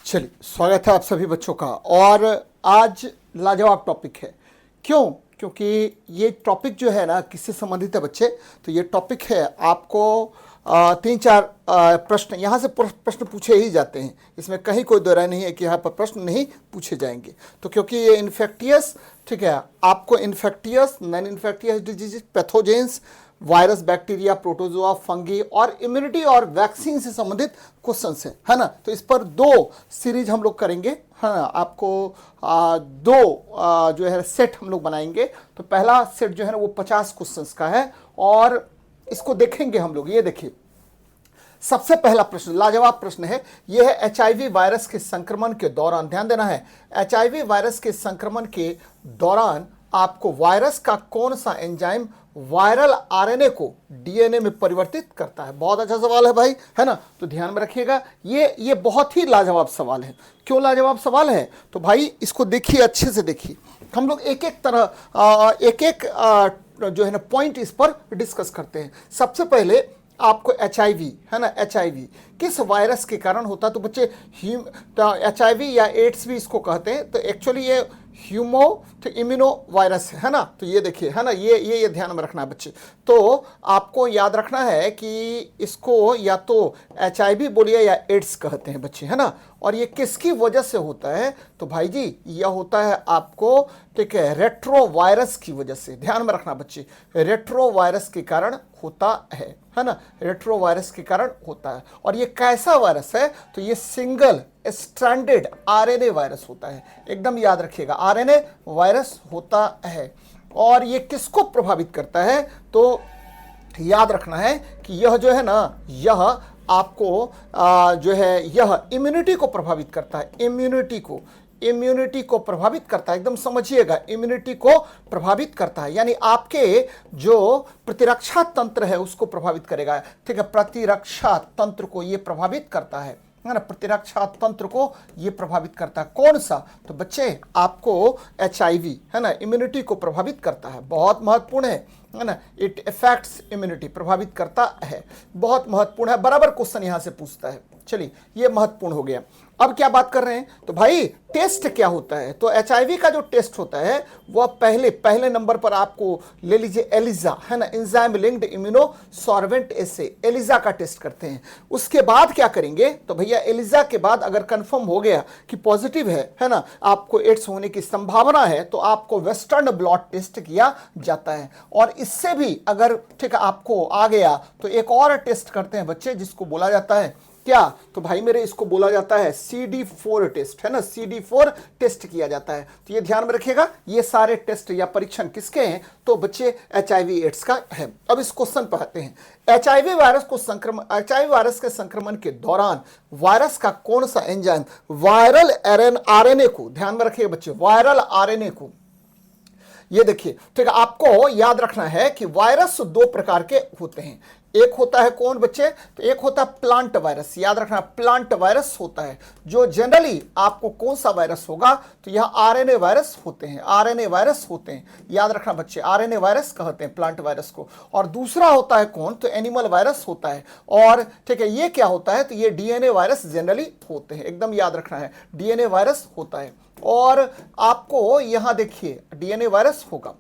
चलिए, स्वागत है आप सभी बच्चों का। और आज लाजवाब टॉपिक है। क्यों? क्योंकि ये टॉपिक जो है ना किससे संबंधित है बच्चे, तो ये टॉपिक है आपको तीन चार प्रश्न यहाँ से प्रश्न पूछे ही जाते हैं। इसमें कहीं कोई दो राय नहीं है कि यहाँ पर प्रश्न नहीं पूछे जाएंगे। तो क्योंकि ये इन्फेक्टियस, ठीक है, आपको infectious, non infectious disease, pathogens, virus, bacteria, protozoa, fungi और इम्यूनिटी और वैक्सीन से संबंधित क्वेश्चंस है ना। तो इस पर दो सीरीज हम लोग करेंगे, है ना। आपको दो जो है सेट हम लोग बनाएंगे। तो पहला सेट जो है ना वो 50 क्वेश्चंस का है और इसको देखेंगे हम लोग। ये देखिए, सबसे पहला प्रश्न लाजवाब प्रश्न है। यह है एचआईवी वायरस के संक्रमण के दौरान, ध्यान देना है, एचआईवी वायरस के संक्रमण के दौरान आपको वायरस का कौन सा एंजाइम वायरल आरएनए को डीएनए में परिवर्तित करता है। बहुत अच्छा सवाल है भाई, है ना। तो ध्यान में रखिएगा, ये बहुत ही लाजवाब सवाल है। क्यों लाजवाब सवाल है? तो भाई इसको देखिए, अच्छे से देखिए। हम लोग एक एक तरह जो है ना पॉइंट इस पर डिस्कस करते हैं। सबसे पहले आपको एचआईवी, है ना, एचआईवी किस वायरस के कारण होता है? तो बच्चे एचआईवी या एड्स भी इसको कहते हैं। तो एक्चुअली ये तो इम्यूनो वायरस है ना। तो ये देखिए, है ना, ये ध्यान में रखना है बच्चे। तो आपको याद रखना है कि इसको या तो एचआईवी बोलिए या एड्स कहते हैं बच्चे, है ना। और ये किसकी वजह से होता है? तो भाई जी यह होता है आपको, ठीक है, रेट्रो वायरस की वजह से। ध्यान में रखना बच्चे, रेट्रो वायरस के कारण होता है ना। रेट्रो वायरस के कारण होता है। और ये कैसा वायरस है? तो ये सिंगल स्ट्रैंडेड आरएनए वायरस होता है। एकदम याद रखिएगा, आरएनए वायरस होता है। और ये किसको प्रभावित करता है? तो याद रखना है कि यह जो है ना, यह आपको जो है यह इम्यूनिटी को प्रभावित करता है। इम्यूनिटी को प्रभावित करता है। एकदम समझिएगा, इम्यूनिटी को प्रभावित करता है, यानी आपके जो प्रतिरक्षा तंत्र है उसको प्रभावित करेगा। ठीक है, प्रतिरक्षा तंत्र को यह प्रभावित करता है ना। प्रतिरक्षा तंत्र को यह प्रभावित करता है। कौन सा? तो बच्चे आपको एचआईवी, है ना, इम्यूनिटी को प्रभावित करता है। बहुत महत्वपूर्ण है ना। इट इफेक्ट्स इम्यूनिटी, प्रभावित करता है। बहुत महत्वपूर्ण है, बराबर क्वेश्चन यहां से पूछता है। चलिए, ये महत्वपूर्ण हो गया। अब क्या बात कर रहे हैं? तो भाई टेस्ट क्या होता है? तो एचआईवी का जो टेस्ट होता है वह पहले नंबर पर आपको ले लीजिए एलिजा, है ना, एंजाइम लिंक्ड इम्यूनो सॉर्बेंट एसे, एलिजा का टेस्ट करते हैं। उसके बाद क्या करेंगे? तो भैया एलिजा के बाद अगर कंफर्म हो गया कि पॉजिटिव है ना, आपको एड्स होने की संभावना है, तो आपको वेस्टर्न ब्लॉट टेस्ट किया जाता है। और इससे भी अगर ठीक है आपको आ गया तो एक और टेस्ट करते हैं बच्चे, जिसको बोला जाता है क्या? तो भाई मेरे इसको बोला जाता है CD4 टेस्ट, है ना। CD4 टेस्ट किया जाता है। तो ये ध्यान में रखिएगा, ये सारे टेस्ट या परीक्षण किसके हैं? तो बच्चे एचआईवी एड्स का है। अब इस क्वेश्चन पर आते हैं। एचआईवी वायरस के संक्रमण के दौरान वायरस का कौन सा एंजाइम वायरल आरएनए को, ध्यान में रखिए बच्चे, वायरल आरएनए को, ये देखिए, ठीक है, आपको याद रखना है कि वायरस दो प्रकार के होते हैं। एक होता है कौन बच्चे? तो एक होता है प्लांट वायरस। याद रखना, प्लांट वायरस होता है जो जनरली आपको कौन सा वायरस होगा? तो यह आरएनए वायरस होते हैं। आरएनए वायरस होते हैं, याद रखना बच्चे, आरएनए वायरस कहते हैं प्लांट वायरस को। और दूसरा होता है कौन? तो एनिमल वायरस होता है। और ठीक है, ये क्या होता है? तो ये डीएनए वायरस जनरली होते हैं। एकदम याद रखना है, डीएनए वायरस होता है। और आपको यहां देखिए डीएनए वायरस होगा।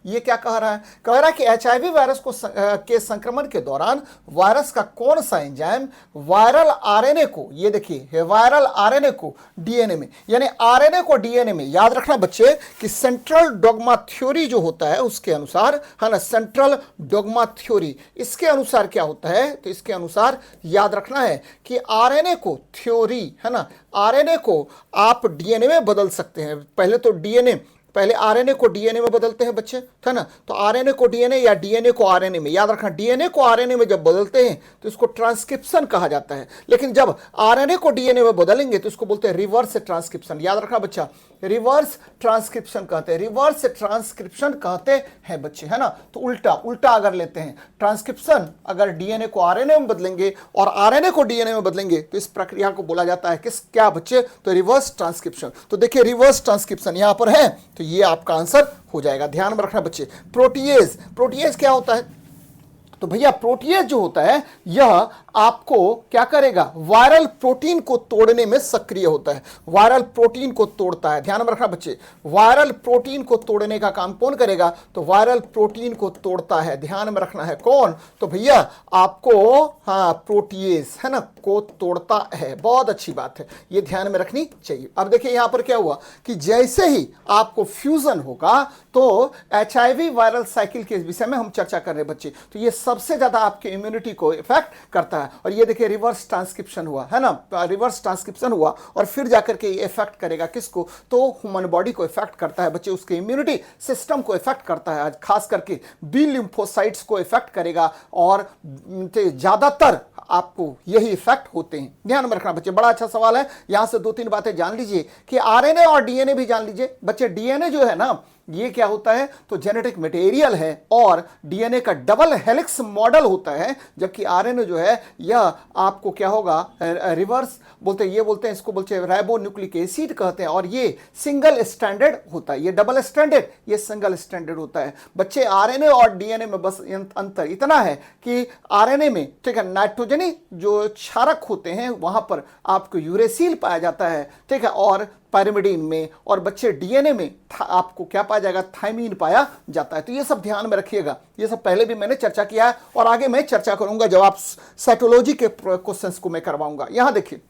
ये क्या कह रहा है? कह रहा है कि एचआईवी वायरस के संक्रमण के दौरान वायरस का कौन सा एंजाइम वायरल आरएनए को, ये देखिए वायरल आरएनए को डीएनए में, यानी आरएनए को डीएनए में, याद रखना बच्चे कि सेंट्रल डॉग्मा थ्योरी जो होता है उसके अनुसार, है ना, सेंट्रल डॉग्मा थ्योरी, इसके अनुसार क्या होता है? तो इसके अनुसार याद रखना है कि आरएनए को थ्योरी, है ना, आरएनए को आप डीएनए में बदल सकते हैं। पहले आरएनए को डीएनए में बदलते हैं बच्चे, है ना। तो आरएनए को डीएनए या डीएनए को आरएनए में, याद रखना, डीएनए को आरएनए में जब बदलते हैं तो इसको ट्रांसक्रिप्शन कहा जाता है। लेकिन जब आरएनए को डीएनए में बदलेंगे तो इसको बोलते हैं रिवर्स ट्रांसक्रिप्शन। याद रखना बच्चा, रिवर्स ट्रांसक्रिप्शन कहते हैं, रिवर्स ट्रांसक्रिप्शन कहते हैं बच्चे, है ना। तो उल्टा अगर लेते हैं ट्रांसक्रिप्शन, अगर डीएनए को आरएनए में बदलेंगे और आरएनए को डीएनए में बदलेंगे तो इस प्रक्रिया को बोला जाता है क्या बच्चे? तो रिवर्स ट्रांसक्रिप्शन। तो देखिए रिवर्स ट्रांसक्रिप्शन यहां पर है, तो ये आपका आंसर हो जाएगा। ध्यान में रखना बच्चे। प्रोटीएज क्या होता है? तो भैया प्रोटीएज जो होता है यह आपको क्या करेगा, वायरल प्रोटीन को तोड़ने में सक्रिय होता है, वायरल प्रोटीन को तोड़ता है। ध्यान में रखना बच्चे, वायरल प्रोटीन को तोड़ने का काम कौन करेगा, तो वायरल प्रोटीन को तोड़ता है। ध्यान में रखना है कौन, तो भैया आपको हाँ प्रोटीएज है ना को तोड़ता है। बहुत अच्छी बात है, ये ध्यान में रखनी चाहिए। अब देखिए यहां पर क्या हुआ कि जैसे ही आपको फ्यूजन होगा तो एचआईवी वायरल साइकिल के विषय में हम चर्चा कर रहे हैं बच्चे, तो ये सबसे ज्यादा आपके इम्यूनिटी को इफेक्ट करता है। और ये देखिए रिवर्स ट्रांसक्रिप्शन हुआ है ना, रिवर्स ट्रांसक्रिप्शन हुआ और फिर जाकर के ये इफेक्ट करेगा किसको, तो ह्यूमन बॉडी को इफेक्ट करता है बच्चे, उसके इम्यूनिटी सिस्टम को इफेक्ट करता है, खास करके बी लिम्फोसाइट्स को इफेक्ट करेगा और ज्यादातर आपको यही इफेक्ट होते हैं। ध्यान में रखना बच्चे, बड़ा अच्छा सवाल है। यहां से 2-3 बातें जान लीजिए कि आरएनए और डीएनए भी जान लीजिए बच्चे। डीएनए जो है ना ये क्या होता है, तो जेनेटिक मटेरियल है और डीएनए का डबल हेलिक्स मॉडल होता है, जबकि आरएनए जो है यह आपको क्या होगा, रिवर्स बोलते हैं, ये बोलते हैं इसको बोलते हैं राइबो न्यूक्लिक एसिड कहते हैं, और ये सिंगल स्टैंडर्ड होता है, ये डबल स्टैंडर्ड, ये सिंगल स्टैंडर्ड होता है बच्चे। आरएनए और डीएनए में बस अंतर इतना है कि आरएनए में ठीक है नाइट्रोजनी जो क्षारक होते हैं वहां पर आपको यूरेसिल पाया जाता है, ठीक है, और पायरिमिडीन में, और बच्चे डीएनए में आपको क्या पाया जाएगा, थायमीन पाया जाता है। तो ये सब ध्यान में रखिएगा, ये सब पहले भी मैंने चर्चा किया है और आगे मैं चर्चा करूंगा जब आप साइटोलॉजी के क्वेश्चंस को मैं करवाऊंगा। यहां देखिए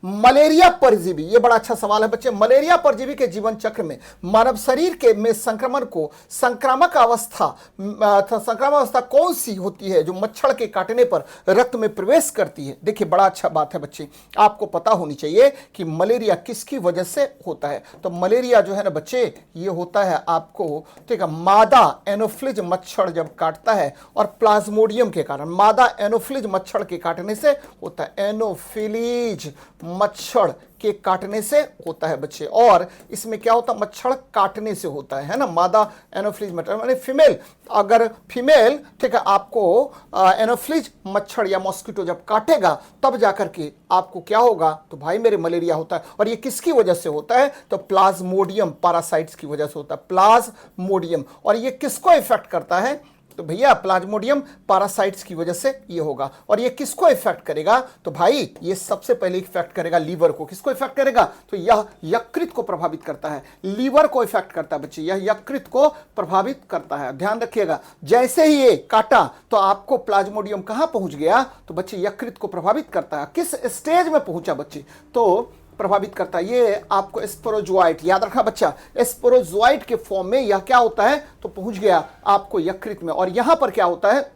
मलेरिया परजीवी, ये बड़ा अच्छा सवाल है बच्चे। मलेरिया परजीवी के जीवन चक्र में मानव शरीर के में संक्रमण को संक्रामक अवस्था कौन सी होती है जो मच्छर के काटने पर रक्त में प्रवेश करती है। देखिए बड़ा अच्छा बात है बच्चे, आपको पता होनी चाहिए कि मलेरिया किसकी वजह से होता है। तो मलेरिया जो है ना बच्चे ये होता है आपको ठीक है मादा एनोफ्लिज मच्छर जब काटता है और प्लाज्मोडियम के कारण, मादा एनोफ्लिज मच्छर के काटने से होता है, एनोफिलीज मच्छर के काटने से होता है बच्चे। और इसमें क्या होता है, मच्छर काटने से होता है ना, मादा एनोफ्लिज मच्छर माने फीमेल, अगर फीमेल ठीक है आपको एनोफ्लिज मच्छर या मॉस्किटो जब काटेगा तब जाकर के आपको क्या होगा, तो भाई मेरे मलेरिया होता है। और ये किसकी वजह से होता है, तो प्लाज्मोडियम पारासाइट्स की वजह से होता है, प्लाज्मोडियम। और ये किसको इफेक्ट करता है, तो भैया प्लाज्मोडियम पारासाइट्स की वजह से ये होगा। और ये किसको इफेक्ट करेगा, तो भाई ये सबसे पहले इफेक्ट करेगा लीवर को। किसको इफेक्ट करेगा, तो यह यकृत को प्रभावित करता है, लीवर को इफेक्ट करता है बच्चे, यह यकृत को प्रभावित करता है। ध्यान रखिएगा, जैसे ही ये काटा तो आपको प्लाज्मोडियम कहां पहुंच गया, तो बच्चे यकृत को प्रभावित करता है। किस स्टेज में पहुंचा बच्चे, तो प्रभावित करता है ये आपको स्पोरोजोआइट, याद रखना बच्चा, स्पोरोजोआइट के फॉर्म में यह क्या होता है, तो पहुंच गया आपको यकृत में। और यहां पर क्या होता है,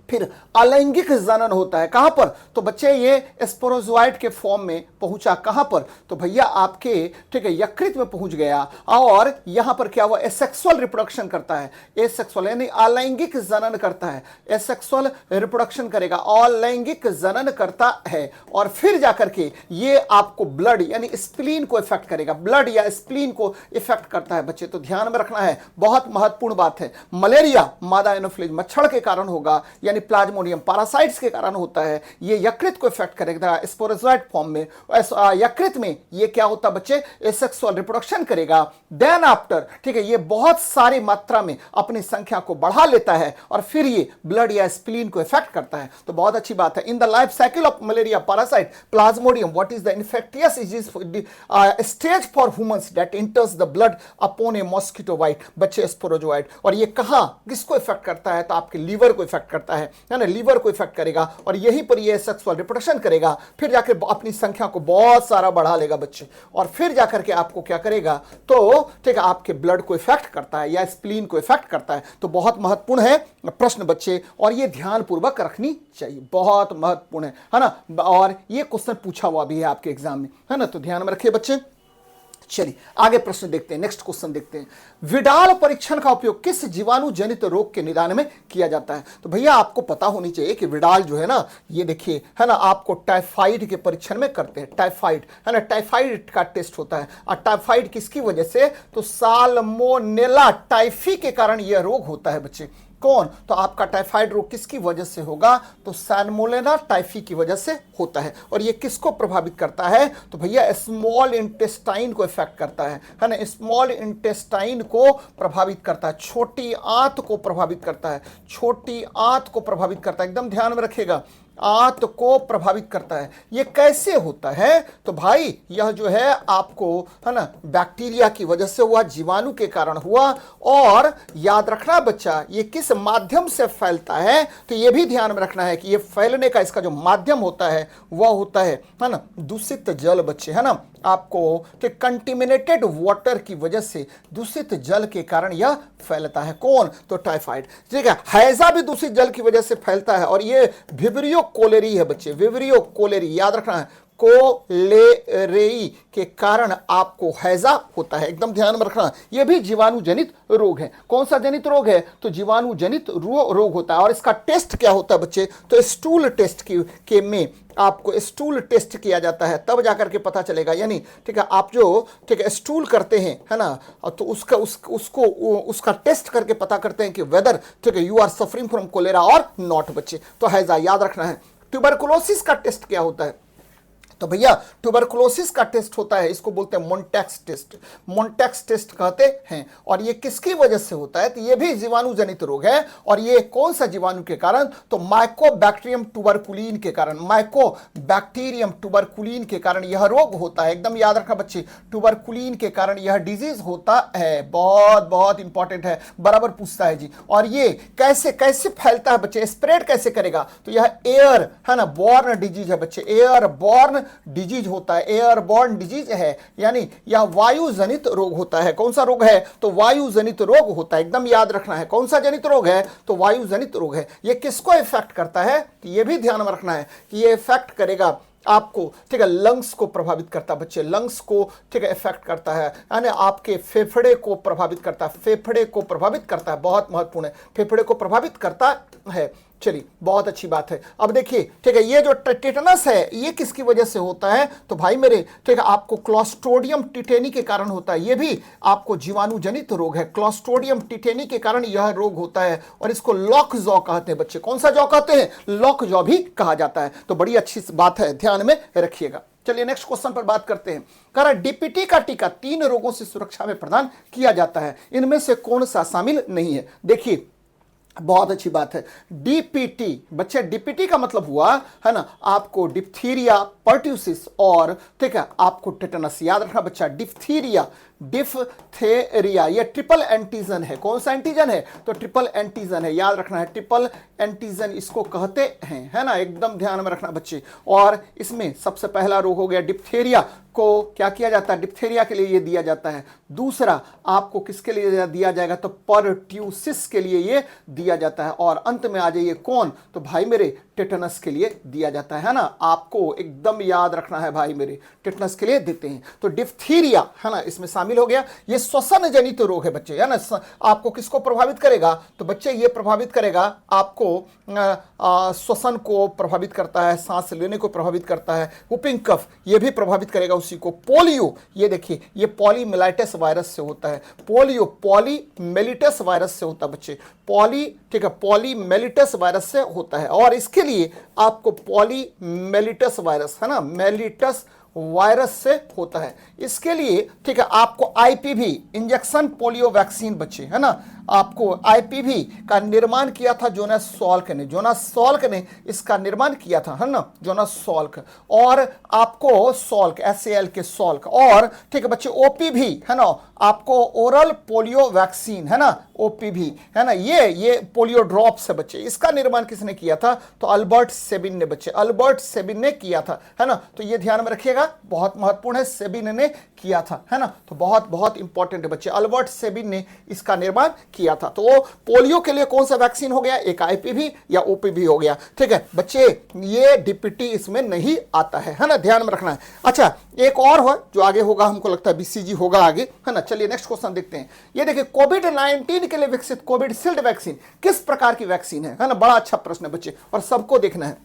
फिर अलैंगिक जनन होता है। कहां पर, तो बच्चे ये स्पोरोजोआइट के फॉर्म में पहुंचा कहां पर, तो भैया आपके ठीक है यकृत में पहुंच गया। और यहां पर क्या हुआ, एसेक्सुअल रिप्रोडक्शन करता है, एसेक्सुअल यानी अलैंगिक जनन करता है, एसेक्सुअल रिप्रोडक्शन करेगा, अलैंगिक जनन करता है। और फिर जाकर के ये आपको ब्लड यानी स्प्लीन को इफेक्ट करेगा, ब्लड या स्प्लीन को इफेक्ट करता है बच्चे। तो ध्यान में रखना है, बहुत महत्वपूर्ण बात है। मलेरिया मादा एनोफ्लिज मच्छर के कारण होगा, यानी प्लाज्मोडियम पारासाइट्स के कारण होता है। ये यकृत को इफेक्ट करेगा स्पोरोजोइट फॉर्म में, यकृत में ये क्या होता है बच्चे, एसेक्सुअल रिप्रोडक्शन करेगा। देन आफ्टर ठीक है ये बहुत सारी मात्रा में अपनी संख्या को बढ़ा लेता है और फिर ये ब्लड या स्प्लीन को इफेक्ट करता है। तो बहुत अच्छी बात है। In the life cycle of malaria parasite plasmodium what is the infectious stage for humans that enters the blood upon a mosquito bite बच्चे, स्पोरोजोइट। और ये कहां किसको इफेक्ट करता है, तो आपके लीवर को इफेक्ट करता है ना, लीवर को इफेक्ट करेगा और यहीं पर ये सेक्सुअल रिप्रोडक्शन करेगा, फिर जाकर अपनी संख्या को बहुत सारा बढ़ा लेगा बच्चे। और फिर जाकर के आपको क्या करेगा, तो ठीक है आपके ब्लड को इफेक्ट करता है या स्प्लीन को इफेक्ट करता है। तो बहुत महत्वपूर्ण है प्रश्न बच्चे, और ये ध्यान पूर्वक रखनी चाहिए, बहुत महत्वपूर्ण है ना। और ये क्वेश्चन पूछा हुआ भी है आपके एग्जाम में, है ना, तो ध्यान में रखिए बच्चे। चलिए आगे प्रश्न देखते हैं, नेक्स्ट क्वेश्चन देखते हैं। विडाल परीक्षण का उपयोग किस जीवाणु जनित रोग के निदान में किया जाता है। तो भैया आपको पता होनी चाहिए कि विडाल जो है ना, ये देखिए है ना, आपको टाइफाइड के परीक्षण में करते हैं, टाइफाइड है ना, टाइफाइड का टेस्ट होता है। और टाइफाइड किसकी वजह से, तो साल्मोनेला टाइफी के कारण यह रोग होता है बच्चे। कौन, तो आपका टाइफाइड रोग किसकी वजह से होगा, तो साल्मोनेला टाइफी की वजह से होता है। और ये किसको प्रभावित करता है, तो भैया स्मॉल इंटेस्टाइन को इफेक्ट करता है ना, स्मॉल इंटेस्टाइन को प्रभावित करता है, छोटी आंत को प्रभावित करता है, छोटी आंत को प्रभावित करता है। एकदम ध्यान में रखिएगा, आंत को प्रभावित करता है। ये कैसे होता है? तो भाई यह जो है आपको है ना बैक्टीरिया की वजह से हुआ, जीवाणु के कारण हुआ। और याद रखना बच्चा, ये किस माध्यम से फैलता है, तो ये भी ध्यान में रखना है कि ये फैलने का इसका जो माध्यम होता है वह होता है ना दूषित जल बच्चे, है ना आपको कि कंटेमिनेटेड वाटर की वजह से, दूषित जल के कारण यह फैलता है। कौन? तो टाइफाइड। ठीक है, हैजा भी दूषित जल की वजह से फैलता है। और ये विब्रियो कोलेरी है बच्चे, विब्रियो कोलेरी याद रखना है, कोलेरेई के कारण आपको हैजा होता है, एकदम ध्यान में रखना। यह भी जीवाणु जनित रोग है। कौन सा जनित रोग है? तो जीवाणु जनित रोग होता है। और इसका टेस्ट क्या होता है बच्चे? तो स्टूल टेस्ट के में आपको स्टूल टेस्ट किया जाता है, तब जाकर के पता चलेगा। यानी ठीक है, आप जो ठीक है स्टूल करते हैं है ना, तो उसका टेस्ट करके पता करते हैं कि वेदर ठीक है you are suffering from cholera और नॉट बच्चे। तो हैजा याद रखना है। ट्यूबरकुलोसिस का टेस्ट क्या होता है? तो भैया ट्यूबरकुलोसिस का टेस्ट होता है, इसको बोलते हैं मोन्टेक्स टेस्ट, मोन्टेक्स टेस्ट कहते हैं। और ये किसकी वजह से होता है? तो ये भी जीवाणु जनित रोग है। और ये कौन सा जीवाणु के कारण? तो माइकोबैक्टीरियम ट्यूबरकुलिन के कारण, माइकोबैक्टीरियम ट्यूबरकुलिन के कारण यह रोग होता है। एकदम याद रखना बच्चे, ट्यूबरकुलिन के कारण यह डिजीज होता है। बहुत बहुत इंपॉर्टेंट है, बराबर पूछता है जी। और ये कैसे कैसे फैलता है बच्चे, स्प्रेड कैसे करेगा? तो यह एयर है ना बॉर्न डिजीज है बच्चे, एयर बॉर्न डिजीज होता है, एयरबॉर्न डिजीज है। यानी यह वायु जनित रोग होता है। कौन सा रोग है? तो वायु जनित रोग होता है। एकदम याद रखना है, कौन सा जनित रोग है? तो वायु जनित रोग है। यह किसको इफेक्ट करता है? तो यह भी ध्यान में रखना है कि यह इफेक्ट करेगा आपको ठीक है लंग्स को प्रभावित करता है बच्चे, लंग्स को ठीक है इफेक्ट करता है, यानी आपके फेफड़े को प्रभावित करता है, फेफड़े को प्रभावित करता है। बहुत महत्वपूर्ण है, फेफड़े को प्रभावित करता है। चलिए बहुत अच्छी बात है। अब देखिए ठीक है, ये जो टेटनस है ये किसकी वजह से होता है? तो भाई मेरे ठीक है आपको क्लोस्ट्रोडियम टिटेनी के कारण होता है। ये भी आपको जीवाणु जनित रोग है, क्लोस्ट्रोडियम टिटेनी के कारण यह रोग होता है। और इसको लॉक जॉ कहते हैं बच्चे। कौन सा जॉ कहते हैं? लॉक जॉ भी कहा जाता है। तो बड़ी अच्छी बात है, ध्यान में रखिएगा। चलिए नेक्स्ट क्वेश्चन पर बात करते हैं। कह रहा डीपीटी का टीका 3 रोगों से सुरक्षा में प्रदान किया जाता है, इनमें से कौन सा शामिल नहीं है? देखिए बहुत अच्छी बात है। डीपीटी बच्चे, डीपीटी का मतलब हुआ है ना आपको डिप्थीरिया, पर्ट्यूसिस और ठीक है आपको टेटनस। याद रखना बच्चा, डिप्थीरिया, डिप्थेरिया ये ट्रिपल एंटीजन है। कौन सा एंटीजन है? तो ट्रिपल एंटीजन है, याद रखना है, ट्रिपल एंटीजन इसको कहते हैं, है ना एकदम ध्यान में रखना बच्चे। और इसमें सबसे पहला रोग हो गया डिप्थेरिया को क्या किया जाता है? डिप्थेरिया के लिए ये दिया जाता है। दूसरा आपको किसके लिए दिया जाएगा? तो पर्ट्यूसिस के लिए ये दिया जाता है। और अंत में आ जाइए कौन? तो भाई मेरे टेटनस के लिए दिया जाता है ना, आपको एकदम याद रखना है भाई मेरे, टेटनस के लिए देते हैं। तो डिप्थीरिया है ना इसमें शामिल हो गया। ये श्वसन जनित रोग है बच्चे, है ना। आपको किसको प्रभावित करेगा? तो बच्चे ये प्रभावित करेगा आपको श्वसन को प्रभावित करता है, सांस लेने को प्रभावित करता है। वुपिंग कफ ये भी प्रभावित करेगा उसी को। पोलियो ये देखिए ये पॉलीमेलाइटिस वायरस से होता है। पोलियो पॉलीमेलिटस वायरस से होता है बच्चे, पॉली ठीक है पॉलीमेलिटस वायरस से होता है। और इसके लिए आपको पॉलीमेलिटस वायरस है ना, मेलिटस वायरस से होता है। इसके लिए ठीक है आपको आईपीवी इंजेक्शन पोलियो वैक्सीन बच्चे, है ना, आपको आईपीवी का निर्माण किया था जोनास सॉल्क ने, जोनास सॉल्क ने इसका निर्माण किया था, है ना, जोनास सॉल्क। और आपको सॉल्क एसएल के सॉल्क। और ठीक है बच्चे ओपीवी है ना, आपको ओरल पोलियो वैक्सीन है ना, ओपीवी है ना, ये पोलियो ड्रॉप्स है बच्चे। इसका निर्माण किसने किया था? तो अल्बर्ट सेबिन ने बच्चे, अल्बर्ट सेबिन ने किया था, है ना। तो ये ध्यान में रखिएगा, बहुत महत्वपूर्ण है, सेबिन ने किया था, है ना। तो बहुत बहुत इंपॉर्टेंट है बच्चे, अल्बर्ट सेबिन ने इसका निर्माण किया था। तो पोलियो के लिए कौन सा वैक्सीन हो गया? एक आईपीवी या ओपीवी हो गया। ठीक है बच्चे, ये डीपीटी इसमें नहीं आता है ना, ध्यान में रखना है। अच्छा एक और हो जो आगे होगा, हमको लगता है बीसीजी होगा आगे, है ना। चलिए नेक्स्ट क्वेश्चन देखते हैं। ये देखिए कोविड-19 के लिए विकसित कोविशील्ड वैक्सीन किस प्रकार की वैक्सीन है ना। बड़ा अच्छा प्रश्न है बच्चे और सबको देखना है।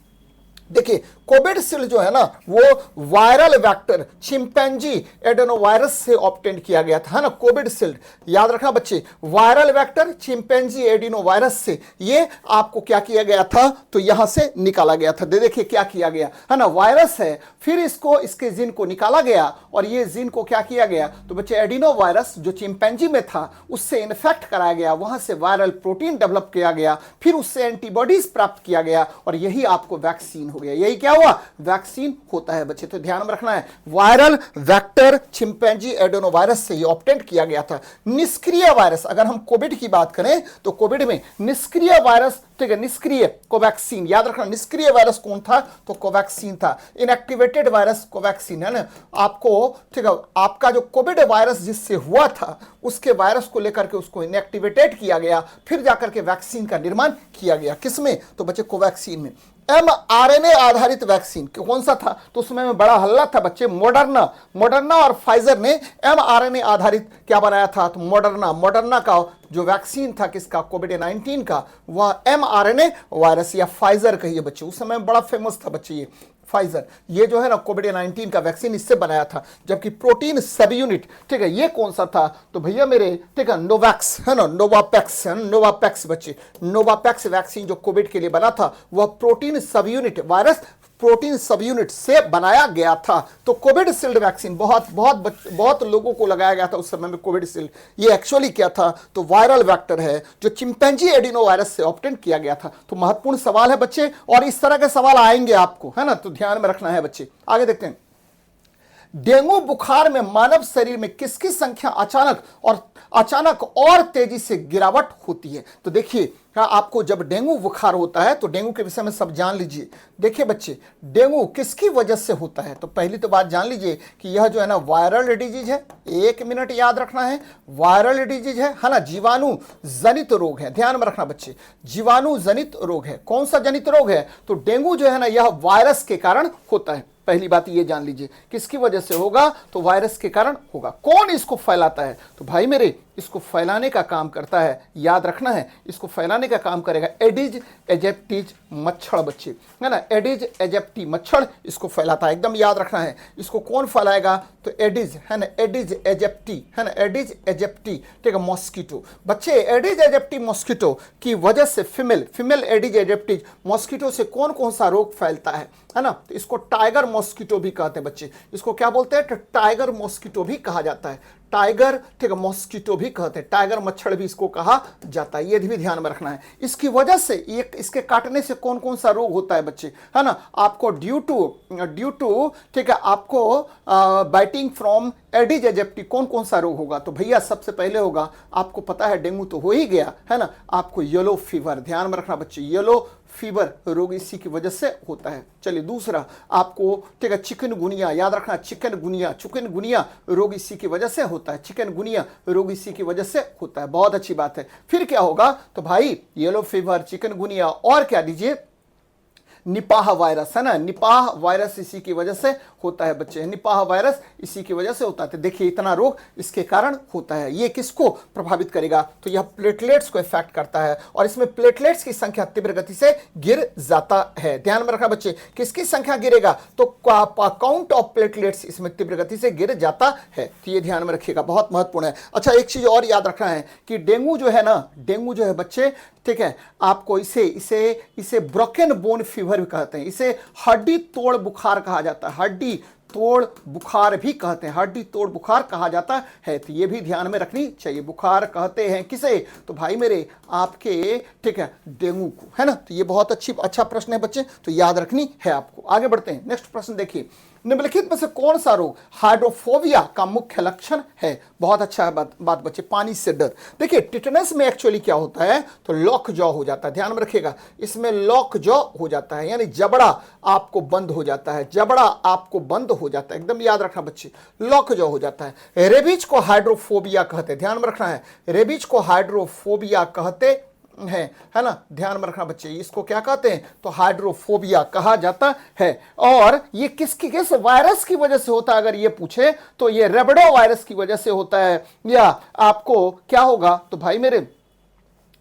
देखिए कोविडशील्ड जो है ना वो वायरल वेक्टर चिंपैंजी एडेनोवायरस से ऑब्टेन किया गया था, है ना। कोविडशील्ड याद रखना बच्चे, वायरल वेक्टर चिंपैंजी एडेनोवायरस से ये आपको क्या किया गया था, तो यहां से निकाला गया था। देखिए क्या किया गया, है ना, वायरस है, फिर इसको इसके जीन को निकाला गया और ये जीन को क्या किया गया, तो बच्चे एडिनोवायरस जो चिंपैंजी में था उससे इन्फेक्ट कराया गया, वहां से वायरल प्रोटीन डेवलप किया गया, फिर उससे एंटीबॉडीज प्राप्त किया गया और यही आपको वैक्सीन हो गया। यही क्या हुआ, वैक्सीन होता है बच्चे। तो ध्यान में रखना है, वायरल वेक्टर चिंपैंजी एडेनोवायरस से ये ऑब्टेन किया गया था। निष्क्रिय वायरस, अगर हम कोविड की बात करें तो कोविड में निष्क्रिय वायरस, ठीक है, निष्क्रिय कोवैक्सीन, याद रखना निष्क्रिय वायरस कौन था, तो कोवैक्सीन था। इनएक्टिवेटेड वायरस कोवैक्सीन, है ना। आपको, ठीक है, आपका जो कोविड वायरस जिससे हुआ था उसके वायरस को लेकर के उसको इनएक्टिवेटेड किया गया, फिर जाकर के वैक्सीन का निर्माण किया गया। किसमें, तो बच्चे कोवैक्सीन में। mRNA आधारित वैक्सीन कौन सा था, तो उसमें में बड़ा हल्ला था बच्चे, मॉडर्ना और फाइजर ने mRNA आधारित क्या बनाया था, तो मॉडर्ना का जो वैक्सीन था किसका, कोविड-19 का, वह mRNA वायरस या फाइजर कहिए बच्चे, उस समय बड़ा फेमस था बच्चे ये फाइजर, ये जो है ना कोविड-19 का वैक्सीन इससे बनाया था। जबकि प्रोटीन सब यूनिट, ठीक है, ये कौन सा था, तो भैया मेरे, ठीक है, नोवैक्स, है ना, नोवापैक्स बच्चे, नोवापैक्स वैक्सीन जो कोविड के लिए बना था वह प्रोटीन सब यूनिट वायरस प्रोटीन सब यूनिट से बनाया गया था। तो कोविडशील्ड वैक्सीन बहुत लोगों को लगाया गया था उस समय में। कोविडशील्ड ये एक्चुअली क्या था, तो वायरल वेक्टर है जो चिंपैंजी एडिनोवायरस से ऑब्टेन किया गया था। तो महत्वपूर्ण सवाल है बच्चे, और इस तरह के सवाल आएंगे आपको, है ना, तो ध्यान में रखना है बच्चे। आगे देखते हैं, डेंगू बुखार में मानव शरीर में किसकी संख्या अचानक और तेजी से गिरावट होती है। तो देखिए आपको जब डेंगू बुखार होता है तो डेंगू के विषय में सब जान लीजिए। देखिए बच्चे, डेंगू किसकी वजह से होता है, तो पहली तो बात जान लीजिए कि यह जो है ना वायरल डिजीज है। 1 मिनट याद रखना है, वायरल डिजीज है ना, जीवाणु जनित रोग है। ध्यान में रखना बच्चे, जीवाणु जनित रोग है। कौन सा जनित रोग है, तो डेंगू जो है ना यह वायरस के कारण होता है। पहली बात ये जान लीजिए, किसकी वजह से होगा, तो वायरस के कारण होगा। कौन इसको फैलाता है, तो भाई मेरे इसको फैलाने का काम करता है, याद रखना है, इसको फैलाने का काम करेगा एडिज एजिप्टीज मच्छर बच्चे, है ना, एडिज एजिप्टी मच्छर इसको फैलाता है, एकदम याद रखना है। इसको कौन फैलाएगा, तो एडिज, है ना, एडिज एजिप्टी, है ना, एडिज एजिप्टी, ठीक है, मॉस्किटो बच्चे। एडिज एजिप्टी मॉस्किटो की वजह से फीमेल एडिज एजिप्टी मॉस्किटो से कौन कौन सा रोग फैलता है ना, तो इसको टाइगर मॉस्किटो भी कहते हैं बच्चे। इसको क्या बोलते हैं, तो टाइगर मॉस्किटो भी कहा जाता है, टाइगर, ठीक है, मॉस्किटो भी कहते हैं, टाइगर मच्छर भी इसको कहा जाता है। ये भी ध्यान में रखना है। इसकी वजह से ये, इसके काटने से कौन कौन सा रोग होता है बच्चे, है ना, आपको ड्यू टू, ठीक है, आपको बाइटिंग फ्रॉम एडिज एजिप्टी कौन कौन सा रोग होगा, तो भैया सबसे पहले होगा, आपको पता है डेंगू तो हो ही गया, है ना, आपको येलो फीवर, ध्यान में रखना बच्चे, येलो फीवर रोग इसी की वजह से होता है। चलिए दूसरा आपको, ठीक है, चिकनगुनिया, याद रखना, चिकनगुनिया रोग इसी की वजह से होता है, चिकनगुनिया रोग इसी की वजह से होता है। बहुत अच्छी बात है। फिर क्या होगा, तो भाई येलो फीवर, चिकनगुनिया, और क्या दीजिए, निपाह वायरस, है ना, निपाह वायरस इसी की वजह से होता है बच्चे, निपाह वायरस इसी की वजह से होता है। तो देखिए इतना रोग इसके कारण होता है। ये किसको प्रभावित करेगा, तो यह प्लेटलेट्स को इफेक्ट करता है और इसमें प्लेटलेट्स की संख्या तीव्र गति से गिर जाता है। ध्यान में रखना बच्चे, किसकी संख्या गिरेगा, तो काउंट ऑफ प्लेटलेट्स इसमें तीव्र गति से गिर जाता है। तो ये ध्यान में रखिएगा, बहुत महत्वपूर्ण है। अच्छा एक चीज और याद रखना है कि डेंगू जो है ना, डेंगू जो है बच्चे, ठीक है, आपको इसे ब्रोकन बोन फीवर भी कहते हैं, इसे हड्डी तोड़ बुखार कहा जाता है, हड्डी तोड़ बुखार भी कहते हैं, हड्डी तोड़ बुखार कहा जाता है। तो ये भी ध्यान में रखनी चाहिए। बुखार कहते हैं किसे, तो भाई मेरे आपके, ठीक है, डेंगू को, है ना। तो ये बहुत अच्छा प्रश्न है बच्चे, तो याद रखनी है आपको। आगे बढ़ते हैं, नेक्स्ट प्रश्न देखिए, निम्नलिखित में से कौन सा रोग हाइड्रोफोबिया का मुख्य लक्षण है। बहुत अच्छा बात बच्चे, पानी से डर। देखिए टिटनस में एक्चुअली क्या होता है, तो लॉक जॉ हो जाता है, ध्यान में रखिएगा, इसमें लॉक जॉ हो जाता है, यानी जबड़ा आपको बंद हो जाता है, जबड़ा आपको बंद हो जाता है, एकदम याद रखना बच्चे, लॉक जॉ हो जाता है। रेबीज को हाइड्रोफोबिया कहते हैं, ध्यान में रखना है, रेबीज को हाइड्रोफोबिया कहते है ना, ध्यान में रखना बच्चे, इसको क्या कहते हैं, तो हाइड्रोफोबिया कहा जाता है। और ये किस वायरस की वजह से होता है, अगर ये पूछे तो ये रेबडो वायरस की वजह से होता है, या आपको क्या होगा, तो भाई मेरे,